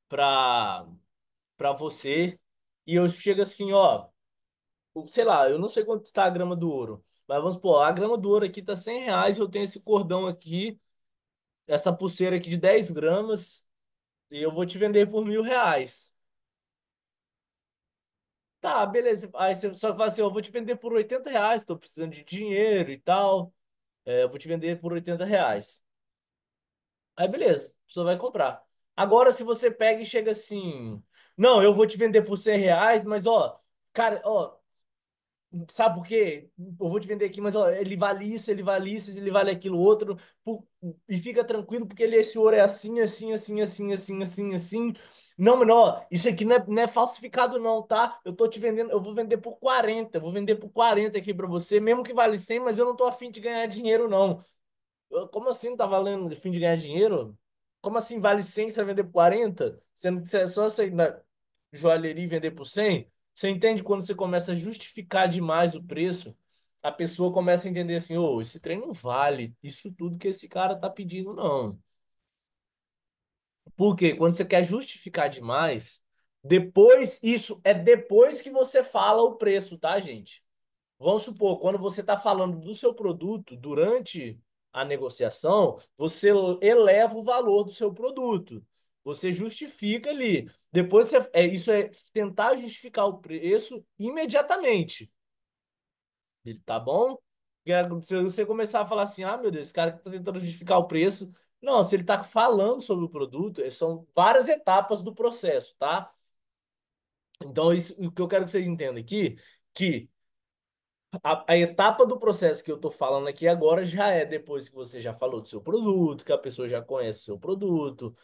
para você e eu chego assim, ó, sei lá, eu não sei quanto está a grama do ouro, mas vamos supor, a grama do ouro aqui tá R$ 100 e eu tenho esse cordão aqui, essa pulseira aqui de 10 gramas e eu vou te vender por R$ 1.000. Tá, beleza. Aí você só fala assim, eu vou te vender por R$ 80, tô precisando de dinheiro e tal. Eu vou te vender por R$ 80. Aí beleza, a pessoa vai comprar. Agora, se você pega e chega assim, não, eu vou te vender por R$ 100, mas ó, cara, ó, sabe por quê? Eu vou te vender aqui, mas ó, ele vale isso, ele vale isso, ele vale aquilo outro. E fica tranquilo, porque esse ouro é assim, assim, assim, assim, assim, assim, assim. Não, menor, isso aqui não é falsificado, não, tá? Eu tô te vendendo, eu vou vender por 40, eu vou vender por 40 aqui pra você, mesmo que vale 100, mas eu não tô afim de ganhar dinheiro, não. Como assim não tá valendo fim de ganhar dinheiro? Como assim vale 100 e você vai vender por 40? Sendo que é só você ir na joalheria e vender por 100? Você entende quando você começa a justificar demais o preço, a pessoa começa a entender assim, ô, esse trem não vale isso tudo que esse cara tá pedindo, não. Por quê? Quando você quer justificar demais, depois que você fala o preço, tá, gente? Vamos supor, quando você está falando do seu produto durante a negociação, você eleva o valor do seu produto. Você justifica ali. Depois isso é tentar justificar o preço imediatamente. Tá bom? Se você começar a falar assim, ah, meu Deus, esse cara está tentando justificar o preço. Não, se ele está falando sobre o produto, são várias etapas do processo, tá? Então, o que eu quero que vocês entendam aqui, que a etapa do processo que eu tô falando aqui agora já é depois que você já falou do seu produto, que a pessoa já conhece o seu produto,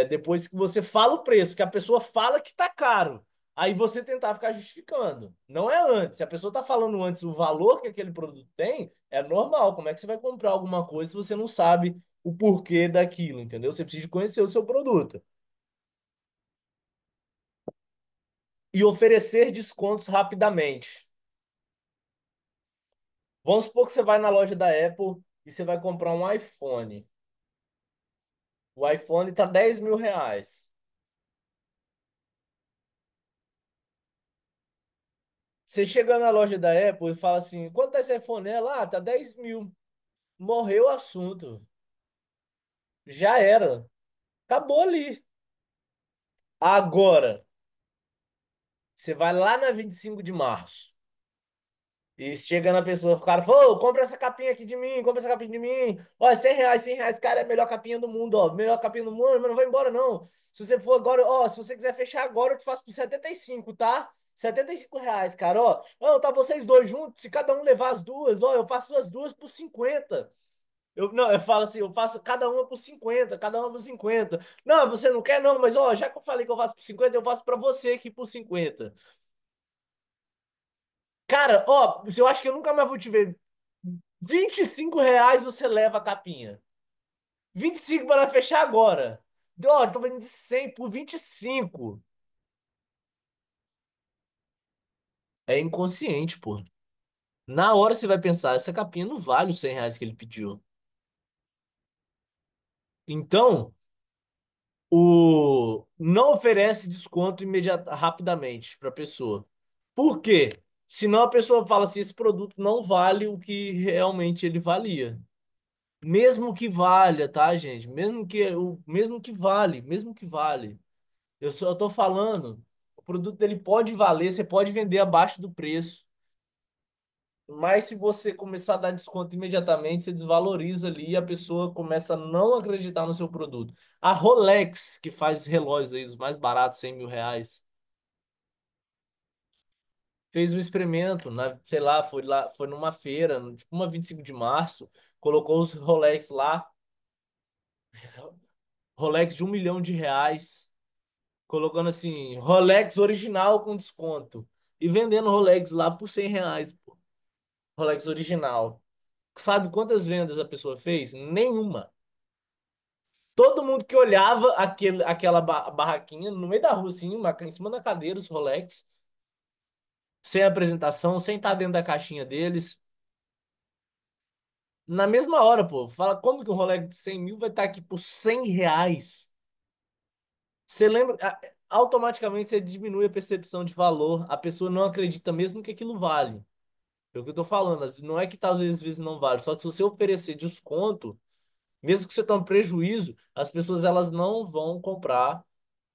depois que você fala o preço, que a pessoa fala que tá caro. Aí você tentar ficar justificando. Não é antes. Se a pessoa tá falando antes o valor que aquele produto tem, é normal. Como é que você vai comprar alguma coisa se você não sabe o porquê daquilo, entendeu? Você precisa conhecer o seu produto. E oferecer descontos rapidamente. Vamos supor que você vai na loja da Apple e você vai comprar um iPhone. O iPhone tá R$ 10.000. Você chega na loja da Apple e fala assim: quanto tá esse iPhone? Tá 10 mil. Morreu o assunto. Já era. Acabou ali. Agora, você vai lá na 25 de março. E chega na pessoa, o cara fala, ô, compra essa capinha aqui de mim, compra essa capinha de mim. Ó, R$ 100, R$ 100, cara, é a melhor capinha do mundo, ó. Melhor capinha do mundo, mas não vai embora, não. Se você for agora, ó, se você quiser fechar agora, eu te faço por 75, tá? R$ 75, cara, ó. Ó, tá vocês dois juntos, se cada um levar as duas, ó, eu faço as duas por 50. Não, eu falo assim, eu faço cada uma por 50, cada uma por 50. Não, você não quer, não, mas ó, já que eu falei que eu faço por 50, eu faço pra você aqui por 50. Cara, ó, eu acho que eu nunca mais vou te ver. R$ 25 você leva a capinha. 25 para fechar agora. Ó, tô vendendo de 100 por 25. É inconsciente, pô. Na hora você vai pensar, essa capinha não vale os R$ 100 que ele pediu. Então, não oferece desconto rapidamente para a pessoa. Por quê? Senão a pessoa fala assim, esse produto não vale o que realmente ele valia. Mesmo que valha, tá, gente? Mesmo que vale. Eu tô falando, o produto dele pode valer, você pode vender abaixo do preço. Mas se você começar a dar desconto imediatamente, você desvaloriza ali e a pessoa começa a não acreditar no seu produto. A Rolex, que faz relógios aí, os mais baratos, R$ 100.000, fez um experimento, sei lá, foi numa feira, tipo uma 25 de março, colocou os Rolex lá, Rolex de R$ 1 milhão, colocando assim, Rolex original com desconto. E vendendo Rolex lá por R$ 100, pô. Rolex original. Sabe quantas vendas a pessoa fez? Nenhuma. Todo mundo que olhava aquela barraquinha no meio da rua, assim, em cima da cadeira, os Rolex, sem apresentação, sem estar dentro da caixinha deles. Na mesma hora, pô, fala como que um Rolex de 100 mil vai estar aqui por R$ 100? Você lembra? Automaticamente você diminui a percepção de valor. A pessoa não acredita mesmo que aquilo vale. É o que eu tô falando. Não é que talvez às vezes não vale. Só que se você oferecer desconto, mesmo que você tome prejuízo, as pessoas elas não vão comprar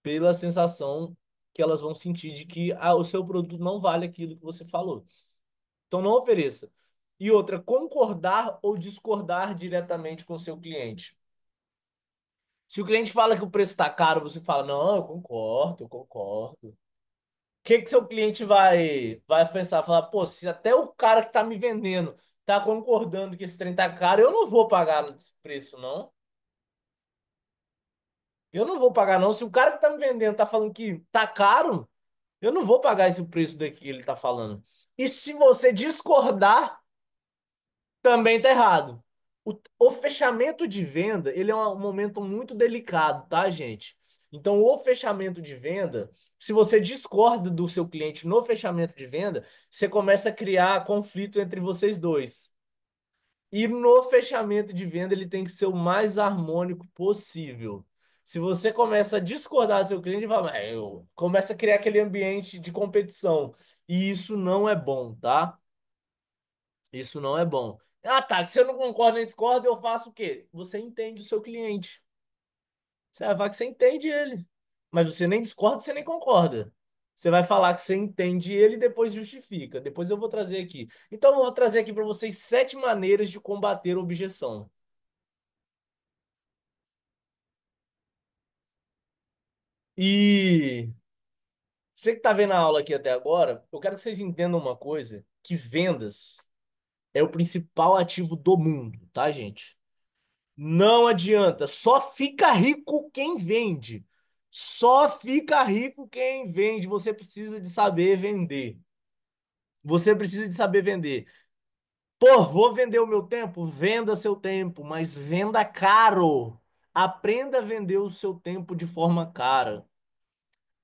pela sensação que elas vão sentir de que o seu produto não vale aquilo que você falou. Então não ofereça. E outra, concordar ou discordar diretamente com o seu cliente. Se o cliente fala que o preço está caro, você fala, não, eu concordo, eu concordo. O que que seu cliente vai pensar? Falar, pô, se até o cara que tá me vendendo tá concordando que esse trem tá caro, eu não vou pagar esse preço, não. Eu não vou pagar, não. Se o cara que tá me vendendo tá falando que tá caro, eu não vou pagar esse preço daqui que ele tá falando. E se você discordar, também tá errado. O fechamento de venda, ele é um momento muito delicado, tá, gente? Então, o fechamento de venda, se você discorda do seu cliente no fechamento de venda, você começa a criar conflito entre vocês dois. E no fechamento de venda, ele tem que ser o mais harmônico possível. Se você começa a discordar do seu cliente, vai, começa a criar aquele ambiente de competição. E isso não é bom, tá? Isso não é bom. Ah, tá. Se eu não concordo nem discordo, eu faço o quê? Você entende o seu cliente. Você vai falar que você entende ele. Mas você nem discorda, você nem concorda. Você vai falar que você entende ele e depois justifica. Depois eu vou trazer aqui. Então eu vou trazer aqui para vocês 7 maneiras de combater a objeção. E você que está vendo a aula aqui até agora, eu quero que vocês entendam uma coisa, que vendas é o principal ativo do mundo, tá, gente? Não adianta. Só fica rico quem vende. Só fica rico quem vende. Você precisa de saber vender. Você precisa de saber vender. Pô, vou vender o meu tempo? Venda seu tempo, mas venda caro. Aprenda a vender o seu tempo de forma cara.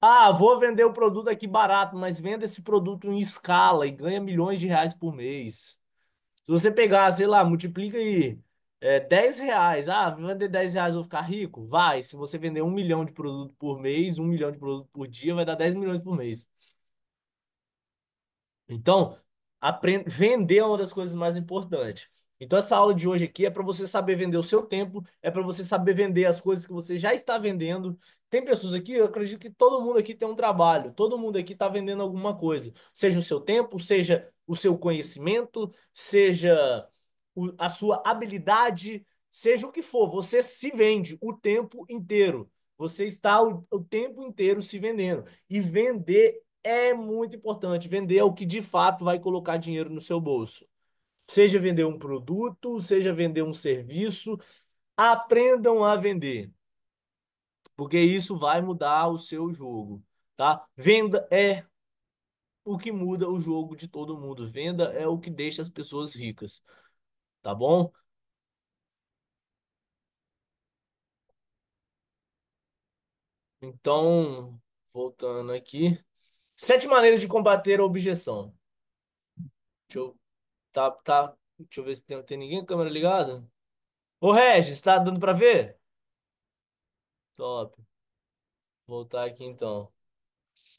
Ah, vou vender o produto aqui barato, mas venda esse produto em escala e ganha milhões de reais por mês. Se você pegar, sei lá, multiplica aí, R$ 10. Ah, vou vender R$ 10, eu vou ficar rico? Vai. Se você vender 1 milhão de produto por mês, 1 milhão de produto por dia, vai dar 10 milhões por mês. Então, vender é uma das coisas mais importantes. Então, essa aula de hoje aqui é para você saber vender o seu tempo, é para você saber vender as coisas que você já está vendendo. Tem pessoas aqui, eu acredito que todo mundo aqui tem um trabalho, todo mundo aqui está vendendo alguma coisa, seja o seu tempo, seja o seu conhecimento, seja a sua habilidade, seja o que for, você se vende o tempo inteiro. Você está o tempo inteiro se vendendo. E vender é muito importante. Vender é o que de fato vai colocar dinheiro no seu bolso. Seja vender um produto, seja vender um serviço, aprendam a vender, porque isso vai mudar o seu jogo, tá? Venda é o que muda o jogo de todo mundo. Venda é o que deixa as pessoas ricas, tá bom? Então, voltando aqui, 7 maneiras de combater a objeção. Deixa eu, deixa eu ver se tem ninguém com a câmera ligada. Ô, Regis, tá dando pra ver? Top. Voltar aqui então.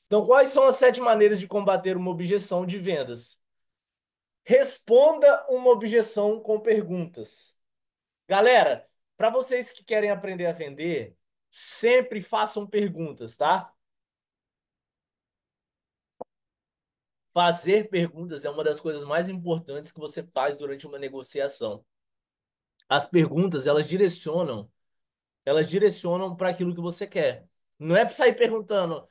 Então, quais são as 7 maneiras de combater uma objeção de vendas? Responda uma objeção com perguntas. Galera, para vocês que querem aprender a vender, sempre façam perguntas, tá? Fazer perguntas é uma das coisas mais importantes que você faz durante uma negociação. As perguntas, elas direcionam para aquilo que você quer. Não é para sair perguntando,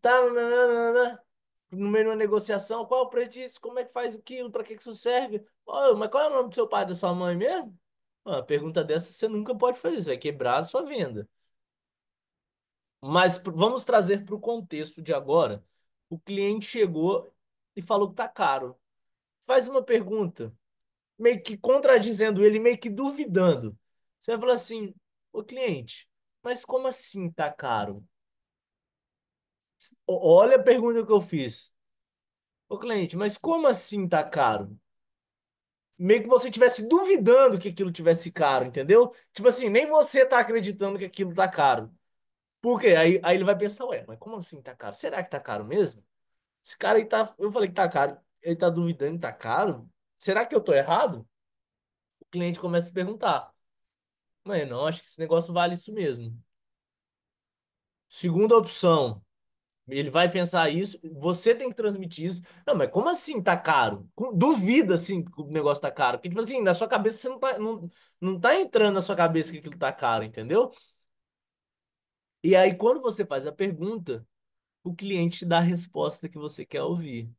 tá, nananana, no meio de uma negociação, qual é o preço disso? Como é que faz aquilo? Para que que isso serve? Ô, mas qual é o nome do seu pai e da sua mãe mesmo? Uma pergunta dessa você nunca pode fazer, você vai quebrar a sua venda. Mas vamos trazer para o contexto de agora. O cliente chegou e falou que tá caro. Faz uma pergunta, meio que contradizendo ele, meio que duvidando. Você vai falar assim, ô cliente, mas como assim tá caro? Olha a pergunta que eu fiz. Ô cliente, mas como assim tá caro? Meio que você estivesse duvidando que aquilo tivesse caro, entendeu? Tipo assim, nem você tá acreditando que aquilo tá caro. Por quê? Aí ele vai pensar, ué, mas como assim tá caro? Será que tá caro mesmo? Esse cara aí tá. Eu falei que tá caro. Ele tá duvidando que tá caro? Será que eu tô errado? O cliente começa a se perguntar. Mas não, acho que esse negócio vale isso mesmo. Segunda opção, ele vai pensar isso, você tem que transmitir isso. Não, mas como assim tá caro? Duvida assim que o negócio tá caro. Porque, tipo assim, na sua cabeça você não tá entrando na sua cabeça que aquilo tá caro, entendeu? E aí, quando você faz a pergunta, o cliente te dá a resposta que você quer ouvir.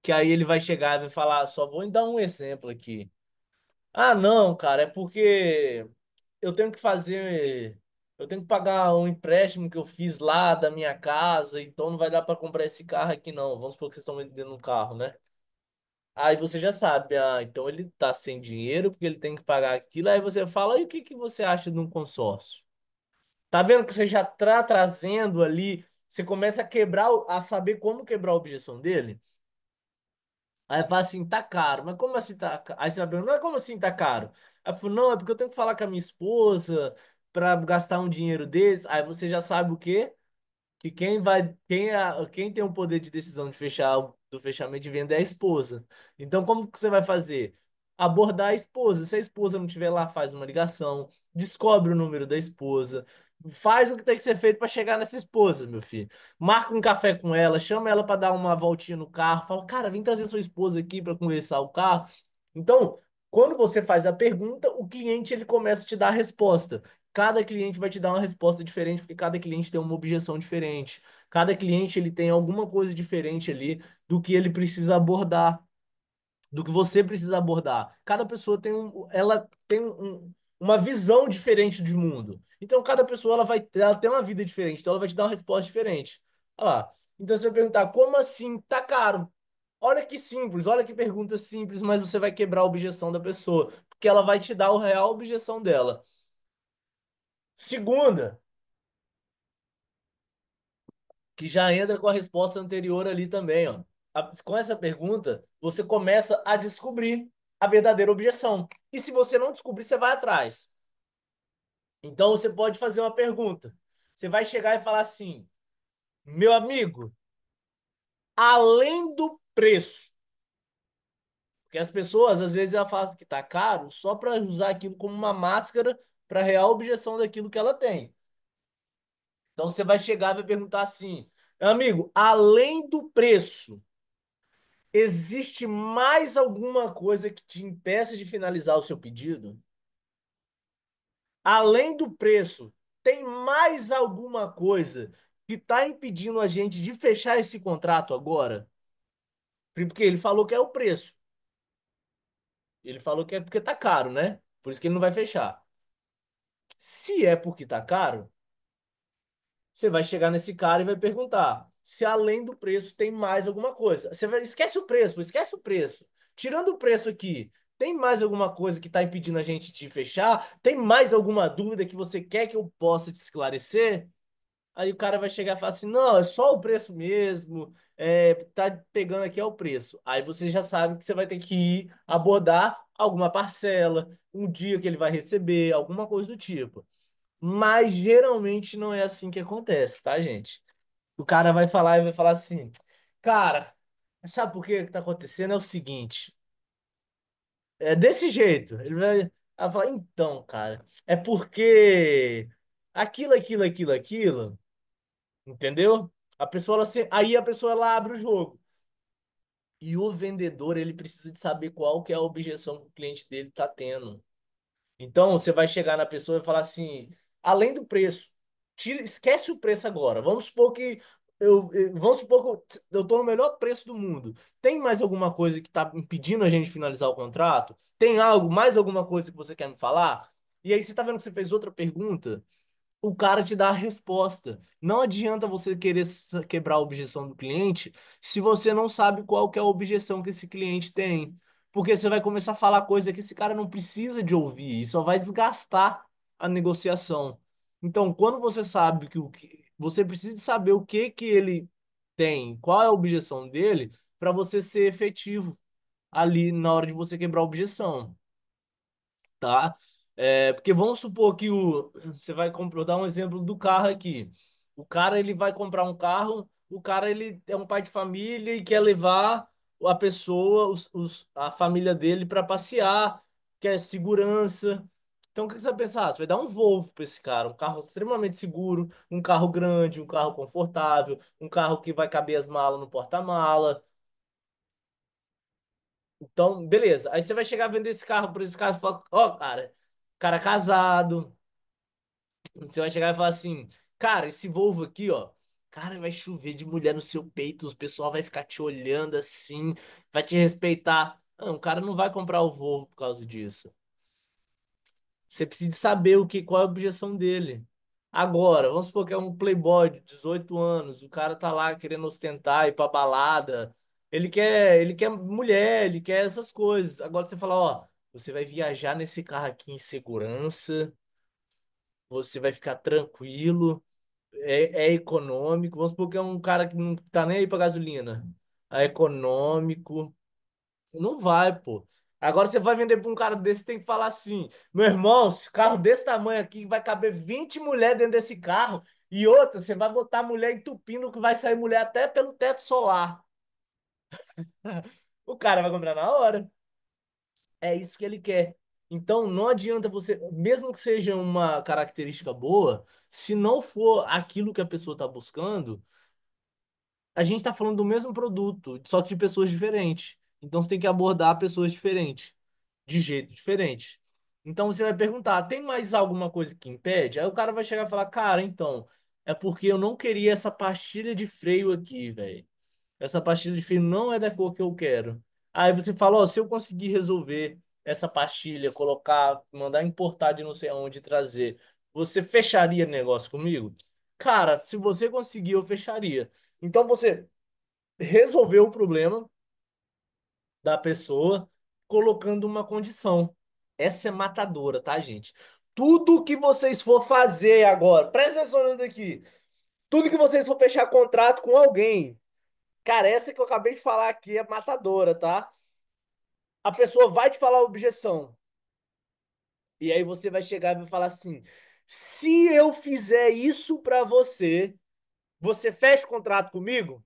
Que aí ele vai chegar e vai falar, só vou dar um exemplo aqui. Ah, não, cara, é porque eu tenho que fazer, eu tenho que pagar um empréstimo que eu fiz lá da minha casa, então não vai dar para comprar esse carro aqui não. Vamos supor que vocês estão vendendo um carro, né? Aí você já sabe, então ele tá sem dinheiro porque ele tem que pagar aquilo. Aí você fala, e o que que você acha de um consórcio? Tá vendo que você já tá trazendo ali, você começa a quebrar, a saber como quebrar a objeção dele? Aí fala assim, tá caro. Mas como assim tá caro? Aí você vai perguntar, mas como assim tá caro? Aí eu falo, não, é porque eu tenho que falar com a minha esposa pra gastar um dinheiro desse. Aí você já sabe o quê? Que quem tem o poder de decisão de fechar do fechamento de venda é a esposa. Então, como que você vai fazer? Abordar a esposa. Se a esposa não estiver lá, faz uma ligação, descobre o número da esposa, faz o que tem que ser feito para chegar nessa esposa, meu filho. Marca um café com ela, chama ela para dar uma voltinha no carro, fala, cara, vem trazer sua esposa aqui para conversar o carro. Então, quando você faz a pergunta, o cliente ele começa a te dar a resposta. Cada cliente vai te dar uma resposta diferente, porque cada cliente tem uma objeção diferente. Cada cliente ele tem alguma coisa diferente ali do que ele precisa abordar, do que você precisa abordar. Cada pessoa ela tem uma visão diferente de mundo. Então cada pessoa ela tem uma vida diferente, então ela vai te dar uma resposta diferente. Olha lá. Então você vai perguntar, como assim tá caro? Olha que simples, olha que pergunta simples, mas você vai quebrar a objeção da pessoa, porque ela vai te dar a real objeção dela. Segunda, que já entra com a resposta anterior ali também, ó. Com essa pergunta, você começa a descobrir a verdadeira objeção. E se você não descobrir, você vai atrás. Então você pode fazer uma pergunta. Você vai chegar e falar assim: meu amigo, além do preço, porque as pessoas às vezes elas falam que tá caro só para usar aquilo como uma máscara para a real objeção daquilo que ela tem. Então você vai chegar e vai perguntar assim: meu amigo, além do preço, existe mais alguma coisa que te impeça de finalizar o seu pedido? Além do preço, tem mais alguma coisa que está impedindo a gente de fechar esse contrato agora? Porque ele falou que é o preço. Ele falou que é porque tá caro, né? Por isso que ele não vai fechar. Se é porque tá caro, você vai chegar nesse cara e vai perguntar se além do preço tem mais alguma coisa. Esquece o preço, pô, esquece o preço. Tirando o preço aqui, tem mais alguma coisa que está impedindo a gente de fechar? Tem mais alguma dúvida que você quer que eu possa te esclarecer? Aí o cara vai chegar e falar assim: não, é só o preço mesmo, tá pegando aqui é o preço. Aí você já sabe que você vai ter que ir abordar alguma parcela, um dia que ele vai receber, alguma coisa do tipo. Mas geralmente não é assim que acontece, tá, gente? O cara vai falar e vai falar assim: cara, sabe por que tá acontecendo? É o seguinte, é desse jeito. Vai falar: então, cara, é porque aquilo, entendeu? A pessoa, aí a pessoa ela abre o jogo. E o vendedor, ele precisa de saber qual que é a objeção que o cliente dele está tendo. Então, você vai chegar na pessoa e falar assim, além do preço, esquece o preço agora. Vamos supor que vamos supor que eu tô no melhor preço do mundo. Tem mais alguma coisa que está impedindo a gente de finalizar o contrato? Tem algo, mais alguma coisa que você quer me falar? E aí você tá vendo que você fez outra pergunta? O cara te dá a resposta. Não adianta você querer quebrar a objeção do cliente se você não sabe qual que é a objeção que esse cliente tem. Porque você vai começar a falar coisa que esse cara não precisa de ouvir e só vai desgastar a negociação. Então, quando você sabe que o que você precisa de saber o que que ele tem, qual é a objeção dele, para você ser efetivo ali na hora de você quebrar a objeção, tá? Porque vamos supor que você vai comprar, vou dar um exemplo do carro aqui. O cara ele vai comprar um carro, o cara ele é um pai de família e quer levar a pessoa, a família dele para passear, quer segurança. Então o que você vai pensar? Você vai dar um Volvo para esse cara, um carro extremamente seguro, um carro grande, um carro confortável, um carro que vai caber as malas no porta-mala. Então, beleza. Aí você vai chegar a vender esse carro por esse carro e falar, ó, cara casado. Você vai chegar e falar assim, cara, esse Volvo aqui, ó, cara, vai chover de mulher no seu peito, o pessoal vai ficar te olhando assim, vai te respeitar. Não, o cara não vai comprar o Volvo por causa disso. Você precisa saber qual é a objeção dele. Agora, vamos supor que é um playboy de 18 anos, o cara tá lá querendo ostentar, ir pra balada. Ele quer mulher, ele quer essas coisas. Agora você fala, ó, você vai viajar nesse carro aqui em segurança, você vai ficar tranquilo, é econômico. Vamos supor que é um cara que não tá nem aí pra gasolina. É econômico. Não vai, pô. Agora você vai vender pra um cara desse, tem que falar assim: meu irmão, esse carro desse tamanho aqui vai caber 20 mulheres dentro desse carro. E outra, você vai botar a mulher entupindo que vai sair mulher até pelo teto solar. O cara vai comprar na hora. É isso que ele quer. Então não adianta você, mesmo que seja uma característica boa, se não for aquilo que a pessoa está buscando, a gente está falando do mesmo produto, só que de pessoas diferentes. Então você tem que abordar pessoas diferentes, de jeito diferente. Então você vai perguntar: tem mais alguma coisa que impede? Aí o cara vai chegar e falar: cara, então, é porque eu não queria essa pastilha de freio aqui, velho. Essa pastilha de freio não é da cor que eu quero. Aí você fala: ó, se eu conseguir resolver essa pastilha, colocar, mandar importar de não sei aonde e trazer, você fecharia negócio comigo? Cara, se você conseguir, eu fecharia. Então você resolveu o problema da pessoa colocando uma condição. Essa é matadora, tá, gente? Tudo que vocês for fazer agora, presta atenção nisso daqui. Tudo que vocês for fechar contrato com alguém, cara, essa que eu acabei de falar aqui é matadora, tá? A pessoa vai te falar a objeção. E aí você vai chegar e vai falar assim: se eu fizer isso pra você, você fecha o contrato comigo?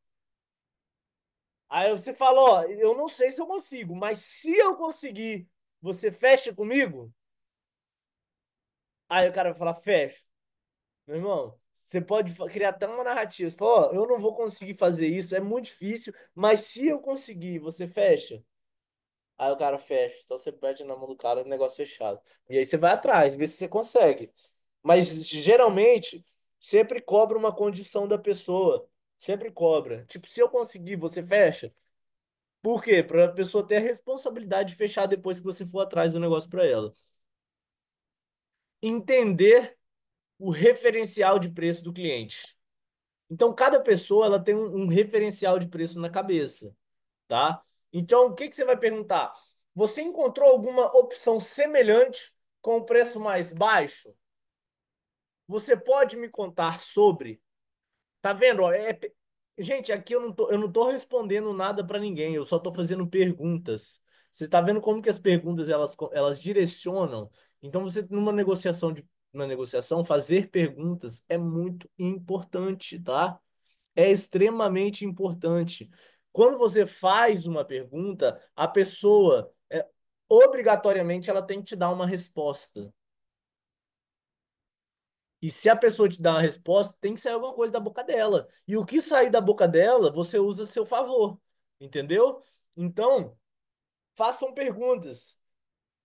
Aí você fala, ó, eu não sei se eu consigo, mas se eu conseguir, você fecha comigo? Aí o cara vai falar, fecho. Meu irmão, você pode criar até uma narrativa. Você fala, ó, eu não vou conseguir fazer isso, é muito difícil, mas se eu conseguir, você fecha? Aí o cara fecha. Então você pede na mão do cara, negócio fechado. E aí você vai atrás, vê se você consegue. Mas geralmente, sempre cobra uma condição da pessoa. Sempre cobra. Tipo, se eu conseguir, você fecha? Por quê? Para a pessoa ter a responsabilidade de fechar depois que você for atrás do negócio para ela. Entender o referencial de preço do cliente. Então, cada pessoa ela tem um referencial de preço na cabeça, tá? Então, o que que você vai perguntar? Você encontrou alguma opção semelhante com o preço mais baixo? Você pode me contar sobre? Tá vendo? Ó, gente, aqui eu não tô respondendo nada para ninguém, eu só tô fazendo perguntas. Você tá vendo como que as perguntas elas direcionam? Então você numa negociação fazer perguntas é muito importante, tá? É extremamente importante. Quando você faz uma pergunta, a pessoa obrigatoriamente ela tem que te dar uma resposta. E se a pessoa te dá uma resposta, tem que sair alguma coisa da boca dela. E o que sair da boca dela, você usa a seu favor. Entendeu? Então, façam perguntas.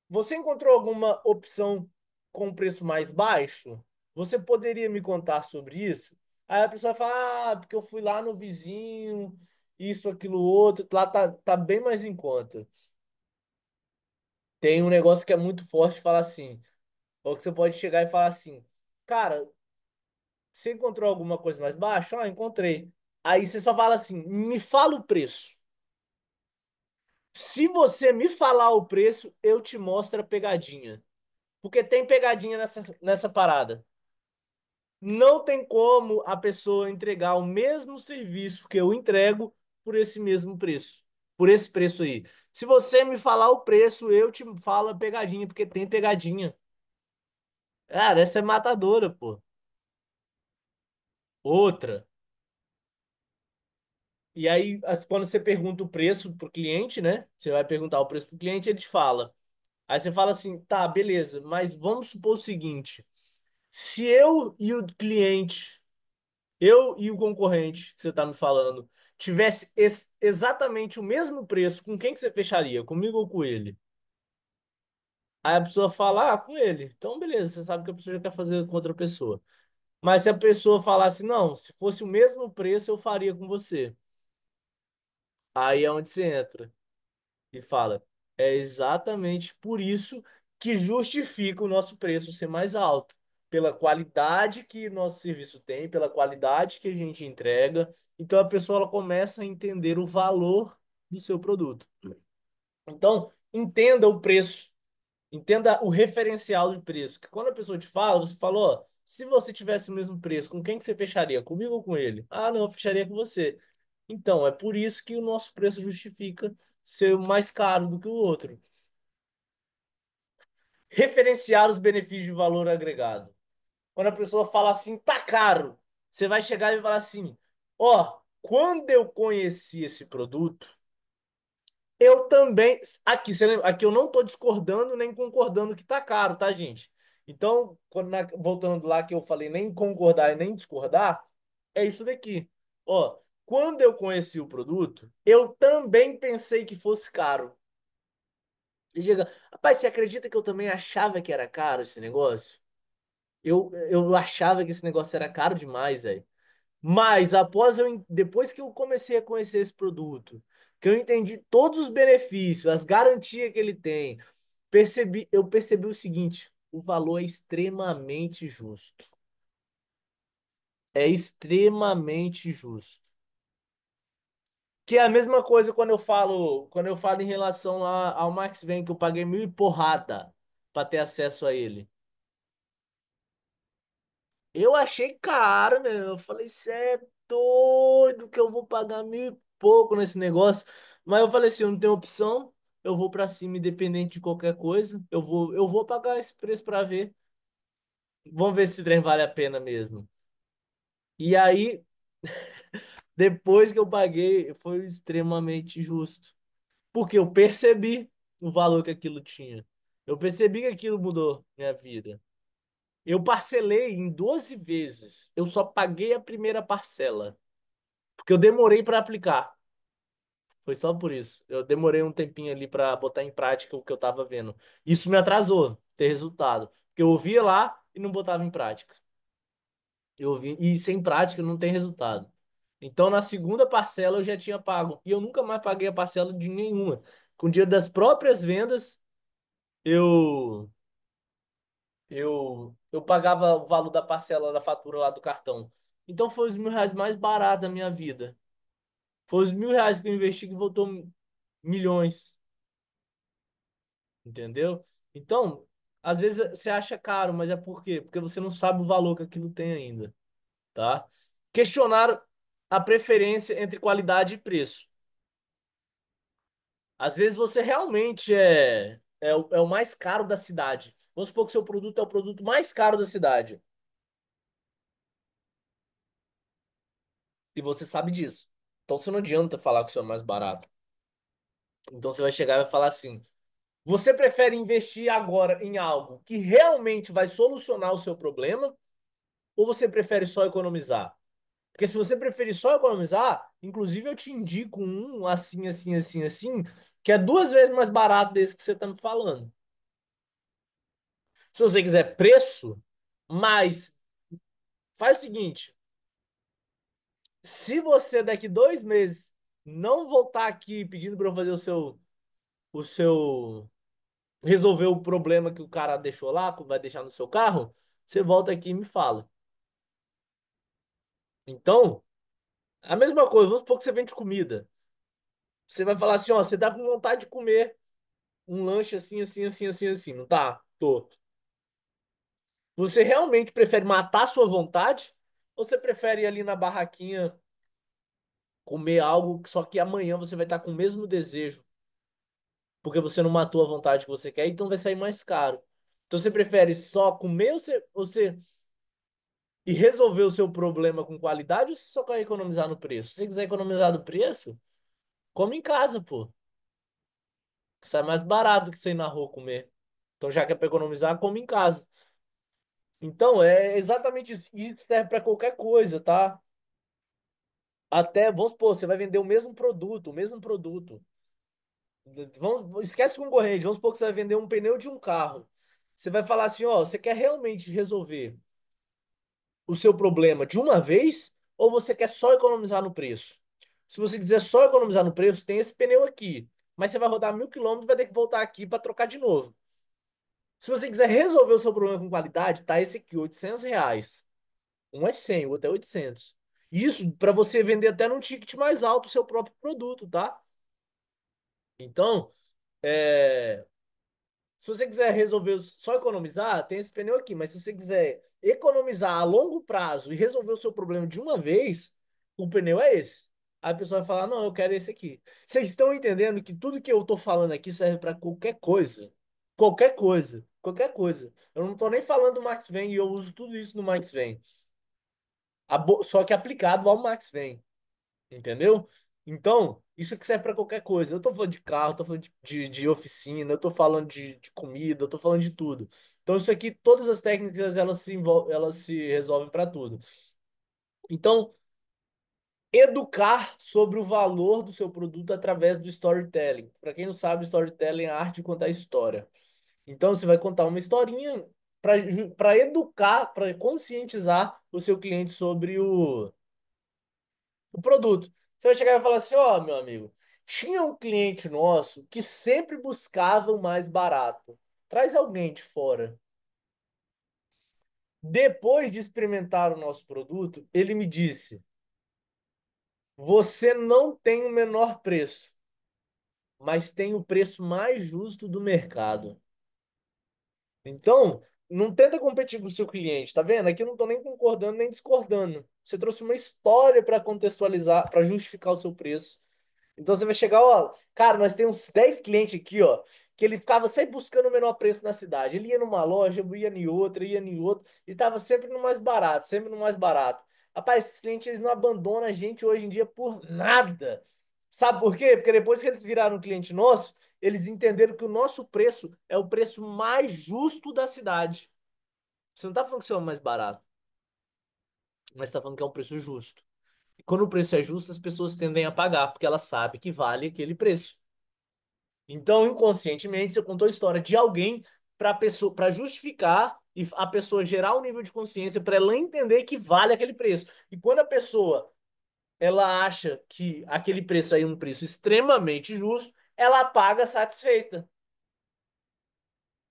Você encontrou alguma opção com preço mais baixo? Você poderia me contar sobre isso? Aí a pessoa fala, ah, porque eu fui lá no vizinho, isso, aquilo, outro, lá tá bem mais em conta. Tem um negócio que é muito forte, fala assim, ou que você pode chegar e falar assim, cara, você encontrou alguma coisa mais baixa? Ah, encontrei. Aí você só fala assim, me fala o preço. Se você me falar o preço, eu te mostro a pegadinha. Porque tem pegadinha nessa parada. Não tem como a pessoa entregar o mesmo serviço que eu entrego por esse mesmo preço. Por esse preço aí. Se você me falar o preço, eu te falo a pegadinha, porque tem pegadinha. Cara, essa é matadora, pô. Outra. E aí, quando você pergunta o preço pro cliente, né? Você vai perguntar o preço pro cliente, ele te fala. Aí você fala assim, tá, beleza, mas vamos supor o seguinte: se eu e o cliente, eu e o concorrente que você tá me falando, tivesse exatamente o mesmo preço, com quem que você fecharia? Comigo ou com ele? Aí a pessoa fala, ah, com ele. Então, beleza, você sabe que a pessoa já quer fazer com outra pessoa. Mas se a pessoa falasse, não, se fosse o mesmo preço, eu faria com você. Aí é onde você entra e fala: é exatamente por isso que justifica o nosso preço ser mais alto, pela qualidade que nosso serviço tem, pela qualidade que a gente entrega. Então a pessoa ela começa a entender o valor do seu produto. Então, entenda o preço, entenda o referencial de preço. Que quando a pessoa te fala, você falou, ó, se você tivesse o mesmo preço, com quem que você fecharia? Comigo ou com ele? Ah, não, eu fecharia com você. Então, é por isso que o nosso preço justifica ser mais caro do que o outro. Referenciar os benefícios de valor agregado. Quando a pessoa fala assim, tá caro, você vai chegar e falar assim: ó, quando eu conheci esse produto, eu também. Aqui, você lembra? Aqui eu não tô discordando nem concordando que tá caro, tá, gente? Então, voltando lá que eu falei nem concordar e nem discordar, é isso daqui. Ó, quando eu conheci o produto, eu também pensei que fosse caro. E chega, rapaz, você acredita que eu também achava que era caro esse negócio? Eu achava que esse negócio era caro demais, velho. Mas depois que eu comecei a conhecer esse produto, que eu entendi todos os benefícios, as garantias que ele tem, eu percebi o seguinte: o valor é extremamente justo. É extremamente justo. Que é a mesma coisa quando eu falo em relação lá ao Max Vem, que eu paguei mil e porrada para ter acesso a ele. Eu achei caro, meu. Eu falei, cê é doido que eu vou pagar mil e pouco nesse negócio. Mas eu falei assim, eu não tenho opção. Eu vou pra cima, independente de qualquer coisa. Eu vou pagar esse preço pra ver. Vamos ver se esse trem vale a pena mesmo. E aí, depois que eu paguei, foi extremamente justo. Porque eu percebi o valor que aquilo tinha. Eu percebi que aquilo mudou minha vida. Eu parcelei em 12 vezes. Eu só paguei a primeira parcela. Porque eu demorei para aplicar. Foi só por isso. Eu demorei um tempinho ali para botar em prática o que eu tava vendo. Isso me atrasou ter resultado. Porque eu ouvia lá e não botava em prática. Eu ouvi, e sem prática não tem resultado. Então na segunda parcela eu já tinha pago. E eu nunca mais paguei a parcela de nenhuma. Com o dinheiro das próprias vendas, eu eu pagava o valor da parcela da fatura lá do cartão. Então foi os R$ 1.000 mais barato da minha vida. Foi os R$ 1.000 que eu investi que voltou milhões, entendeu? Então, às vezes você acha caro, mas é por quê? Porque você não sabe o valor que aquilo tem ainda, tá? Questionar a preferência entre qualidade e preço. Às vezes você realmente é o mais caro da cidade. Vamos supor que seu produto é o produto mais caro da cidade. E você sabe disso. Então você não adianta falar que o seu é mais barato. Então você vai chegar e vai falar assim: você prefere investir agora em algo que realmente vai solucionar o seu problema? Ou você prefere só economizar? Porque se você preferir só economizar, inclusive eu te indico um assim, assim, assim, assim, que é duas vezes mais barato desse que você tá me falando. Se você quiser preço, mas faz o seguinte: se você daqui 2 meses não voltar aqui pedindo para eu fazer o seu, resolver o problema que o cara deixou lá, que vai deixar no seu carro, você volta aqui e me fala. Então, a mesma coisa, vamos supor que você vende comida. Você vai falar assim, ó, você tá com vontade de comer um lanche assim, assim, assim, assim, assim, não tá? Tô. Você realmente prefere matar a sua vontade? Ou você prefere ir ali na barraquinha comer algo que só que amanhã você vai estar com o mesmo desejo, porque você não matou a vontade que você quer, então vai sair mais caro. Então você prefere só comer e resolver o seu problema com qualidade ou você só quer economizar no preço? Se você quiser economizar no preço, come em casa, pô. Que sai mais barato que você ir na rua comer. Então já que é pra economizar, come em casa. Então é exatamente isso. Isso serve para qualquer coisa, tá? Até, vamos supor, você vai vender o mesmo produto, o mesmo produto. Esquece o concorrente, vamos supor que você vai vender um pneu de um carro. Você vai falar assim, ó, você quer realmente resolver o seu problema de uma vez ou você quer só economizar no preço? Se você quiser só economizar no preço, tem esse pneu aqui. Mas você vai rodar 1.000 quilômetros e vai ter que voltar aqui para trocar de novo. Se você quiser resolver o seu problema com qualidade, tá esse aqui, R$ 800. Um é 100, o outro é 800. Isso para você vender até num ticket mais alto o seu próprio produto, tá? Então, é, se você quiser resolver só economizar, tem esse pneu aqui. Mas se você quiser economizar a longo prazo e resolver o seu problema de uma vez, o pneu é esse. Aí a pessoa vai falar: não, eu quero esse aqui. Vocês estão entendendo que tudo que eu tô falando aqui serve para qualquer coisa? Qualquer coisa. Qualquer coisa. Eu não tô nem falando do Max Vem e eu uso tudo isso no Max Vem. Só que aplicado ao Max Vem. Entendeu? Então, isso que serve para qualquer coisa. Eu tô falando de carro, tô falando de oficina, eu tô falando de comida, eu tô falando de tudo. Então, isso aqui, todas as técnicas, elas se resolvem para tudo. Então, educar sobre o valor do seu produto através do storytelling. Para quem não sabe, storytelling é a arte de contar história. Então, você vai contar uma historinha para educar, para conscientizar o seu cliente sobre o produto. Você vai chegar e vai falar assim: ó, meu amigo, tinha um cliente nosso que sempre buscava o mais barato. Traz alguém de fora. Depois de experimentar o nosso produto, ele me disse: você não tem o menor preço, mas tem o preço mais justo do mercado. Então, não tenta competir com o seu cliente, tá vendo? Aqui eu não tô nem concordando nem discordando. Você trouxe uma história para contextualizar, para justificar o seu preço. Então você vai chegar, ó, cara, nós temos 10 clientes aqui, ó, que ele ficava sempre buscando o menor preço na cidade. Ele ia numa loja, ia em outra, e tava sempre no mais barato, sempre no mais barato. Rapaz, esses clientes eles não abandonam a gente hoje em dia por nada. Sabe por quê? Porque depois que eles viraram um cliente nosso, eles entenderam que o nosso preço é o preço mais justo da cidade. Você não tá falando que isso é o mais barato, mas tá falando que é um preço justo. E quando o preço é justo, as pessoas tendem a pagar, porque elas sabem que vale aquele preço. Então, inconscientemente, você contou a história de alguém para pessoa, para justificar e a pessoa gerar um nível de consciência para ela entender que vale aquele preço. E quando a pessoa ela acha que aquele preço aí é um preço extremamente justo, ela paga satisfeita.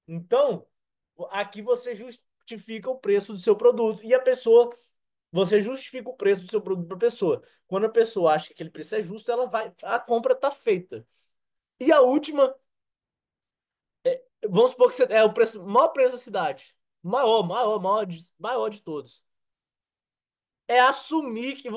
Então, aqui você justifica o preço do seu produto e a pessoa, você justifica o preço do seu produto para a pessoa. Quando a pessoa acha que aquele preço é justo, ela vai, a compra está feita. E a última, vamos supor que você é o preço, maior preço da cidade. Maior de todos. É assumir que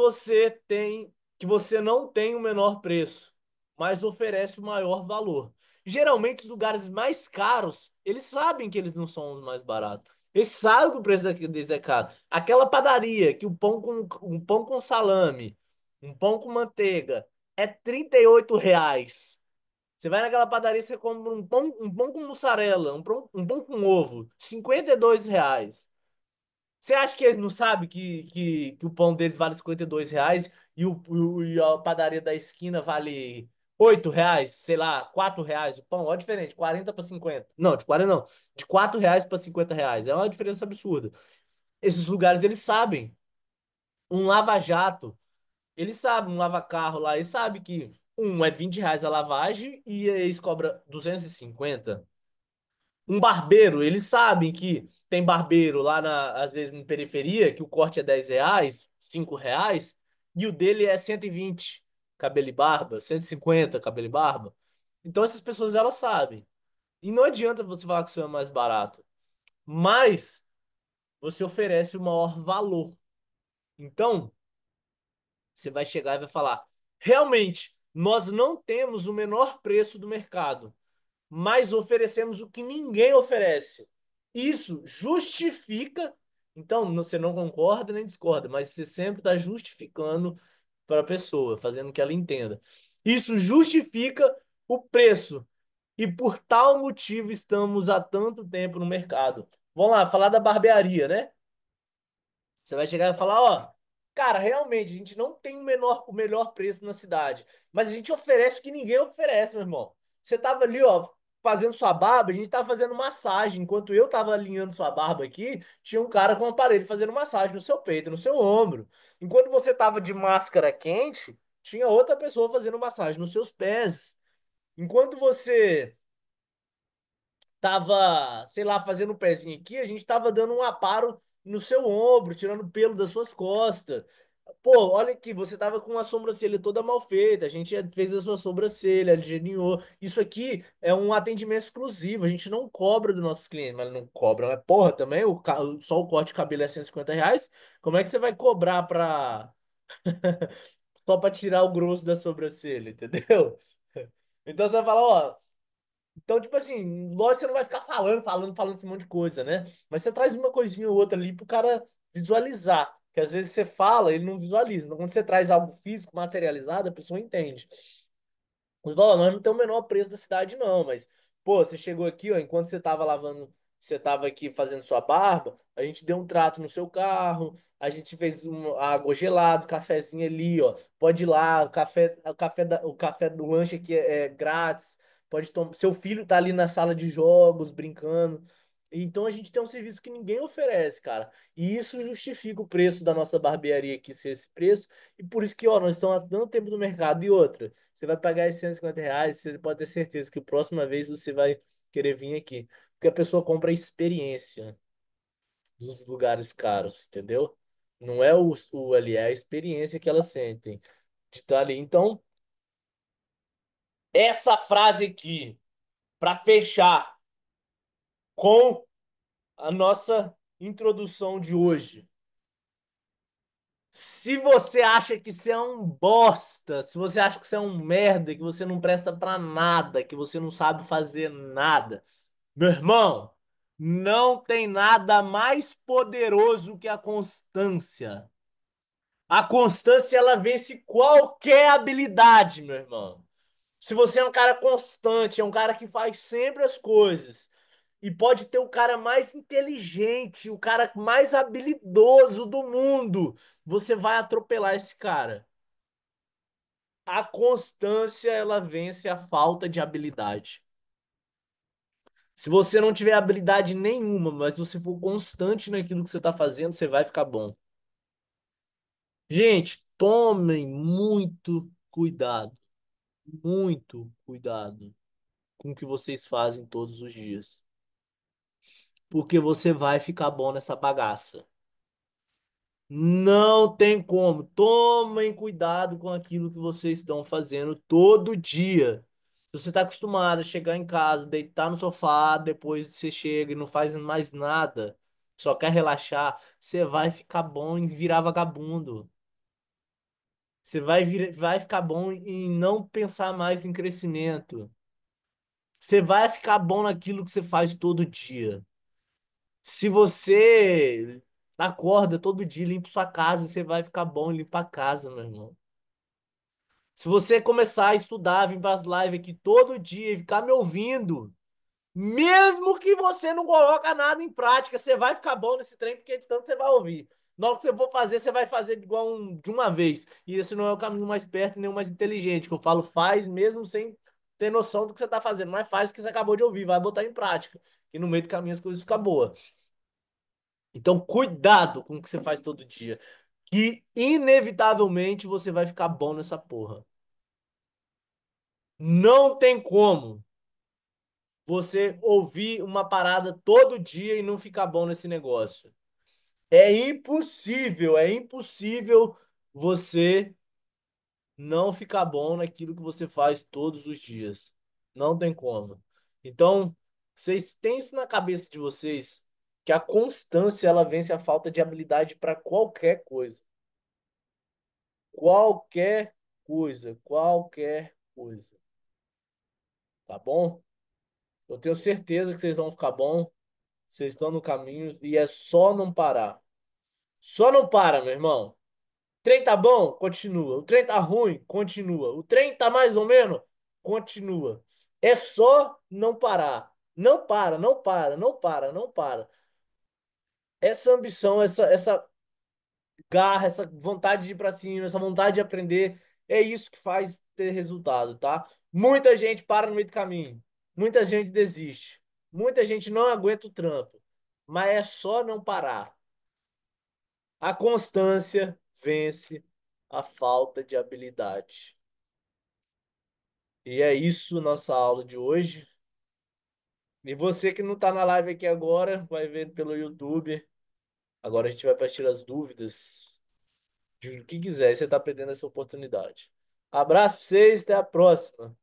que você não tem o menor preço, mas oferece o maior valor. Geralmente, os lugares mais caros, eles sabem que eles não são os mais baratos. Eles sabem que o preço deles é caro. Aquela padaria que um pão com salame, um pão com manteiga é R$ 38. Você vai naquela padaria, você compra um pão com mussarela, um pão com ovo, R$ 52. Você acha que eles não sabem que o pão deles vale R$ 52 e a padaria da esquina vale R$ 8, sei lá, R$ 4 o pão? Olha a diferença, de 40 para 50. Não, de 40 não. De R$ 4 para R$ 50. É uma diferença absurda. Esses lugares eles sabem. Um lava-jato, eles sabem, um lava-carro lá, eles sabem que é R$ 20 a lavagem e eles cobram 250. Um barbeiro, eles sabem que tem barbeiro lá, às vezes, na periferia, que o corte é R$ 10, R$ 5, e o dele é 120 cabelo e barba, 150 cabelo e barba. Então essas pessoas, elas sabem. E não adianta você falar que o seu é mais barato, mas você oferece o maior valor. Então, você vai chegar e vai falar: realmente, nós não temos o menor preço do mercado, mas oferecemos o que ninguém oferece. Isso justifica. Então, você não concorda nem discorda, mas você sempre está justificando para a pessoa, fazendo que ela entenda. Isso justifica o preço. E por tal motivo estamos há tanto tempo no mercado. Vamos lá, falar da barbearia, né? Você vai chegar e falar, ó, cara, realmente a gente não tem o melhor preço na cidade, mas a gente oferece o que ninguém oferece, meu irmão. Você tava ali, ó, fazendo sua barba, a gente tava fazendo massagem. Enquanto eu tava alinhando sua barba aqui, tinha um cara com um aparelho fazendo massagem no seu peito, no seu ombro. Enquanto você tava de máscara quente, tinha outra pessoa fazendo massagem nos seus pés. Enquanto você tava, sei lá, fazendo o pezinho aqui, a gente tava dando um aparo no seu ombro, tirando pelo das suas costas. Pô, olha aqui, você tava com a sobrancelha toda mal feita, a gente fez a sua sobrancelha, alinhou. Isso aqui é um atendimento exclusivo, a gente não cobra dos nossos clientes, mas não cobra, mas porra, também, só o corte de cabelo é R$ 150. Como é que você vai cobrar só pra tirar o grosso da sobrancelha, entendeu? Então você vai falar, ó, então, tipo assim, lógico que você não vai ficar falando esse monte de coisa, né? Mas você traz uma coisinha ou outra ali pro cara visualizar. Que às vezes você fala, ele não visualiza. Então, quando você traz algo físico, materializado, a pessoa entende. Os valores não tem o menor preço da cidade, não, mas, pô, você chegou aqui, ó, enquanto você tava lavando, você tava aqui fazendo sua barba, a gente deu um trato no seu carro, a gente fez água gelada, cafezinho ali, ó. Pode ir lá, o café do lanche aqui é grátis. Pode tomar. Seu filho tá ali na sala de jogos, brincando. Então a gente tem um serviço que ninguém oferece, cara. E isso justifica o preço da nossa barbearia aqui ser esse preço. E por isso que, ó, nós estamos há tanto tempo no mercado. E outra. Você vai pagar esses R$ 150, você pode ter certeza que a próxima vez você vai querer vir aqui. Porque a pessoa compra a experiência dos lugares caros, entendeu? Não é o ali, é a experiência que elas sentem de estar ali. Então, essa frase aqui, para fechar com a nossa introdução de hoje. Se você acha que você é um bosta, se você acha que você é um merda, que você não presta pra nada, que você não sabe fazer nada, meu irmão, não tem nada mais poderoso que a constância. A constância, ela vence qualquer habilidade, meu irmão. Se você é um cara constante, é um cara que faz sempre as coisas, e pode ter o cara mais inteligente, o cara mais habilidoso do mundo, você vai atropelar esse cara. A constância, ela vence a falta de habilidade. Se você não tiver habilidade nenhuma, mas você for constante naquilo que você está fazendo, você vai ficar bom. Gente, tomem muito cuidado com o que vocês fazem todos os dias, porque você vai ficar bom nessa bagaça. Não tem como. Tomem cuidado com aquilo que vocês estão fazendo todo dia. Se você está acostumado a chegar em casa, deitar no sofá, depois você chega e não faz mais nada, só quer relaxar, você vai ficar bom em virar vagabundo. Você vai ficar bom em não pensar mais em crescimento. Você vai ficar bom naquilo que você faz todo dia. Se você acorda todo dia, limpa sua casa, você vai ficar bom em limpar a casa, meu irmão. Se você começar a estudar, vir para as lives aqui todo dia e ficar me ouvindo, Mesmo que você não coloca nada em prática, você vai ficar bom nesse trem, porque de tanto você vai ouvir. Na hora que você for fazer, você vai fazer igual de uma vez. E esse não é o caminho mais perto nem o mais inteligente. Que eu falo, faz mesmo sem ter noção do que você tá fazendo. Mas faz o que você acabou de ouvir, vai botar em prática. E no meio do caminho as coisas ficam boas. Então, cuidado com o que você faz todo dia. Que inevitavelmente você vai ficar bom nessa porra. Não tem como você ouvir uma parada todo dia e não ficar bom nesse negócio. É impossível você não ficar bom naquilo que você faz todos os dias. Não tem como. Então, vocês têm isso na cabeça de vocês, que a constância ela vence a falta de habilidade para qualquer coisa. Qualquer coisa, qualquer coisa. Tá bom? Eu tenho certeza que vocês vão ficar bom. Vocês estão no caminho e é só não parar. Só não para, meu irmão. O trem tá bom? Continua. O trem tá ruim? Continua. O trem tá mais ou menos? Continua. É só não parar. Não para, não para, não para, não para. Essa ambição, essa garra, essa vontade de ir pra cima, essa vontade de aprender, é isso que faz ter resultado, tá? Muita gente para no meio do caminho. Muita gente desiste. Muita gente não aguenta o trampo. Mas é só não parar. A constância vence a falta de habilidade. E é isso nossa aula de hoje. E você que não está na live aqui agora, vai ver pelo YouTube. Agora a gente vai para tirar as dúvidas de o que quiser. E você está perdendo essa oportunidade. Abraço para vocês, até a próxima.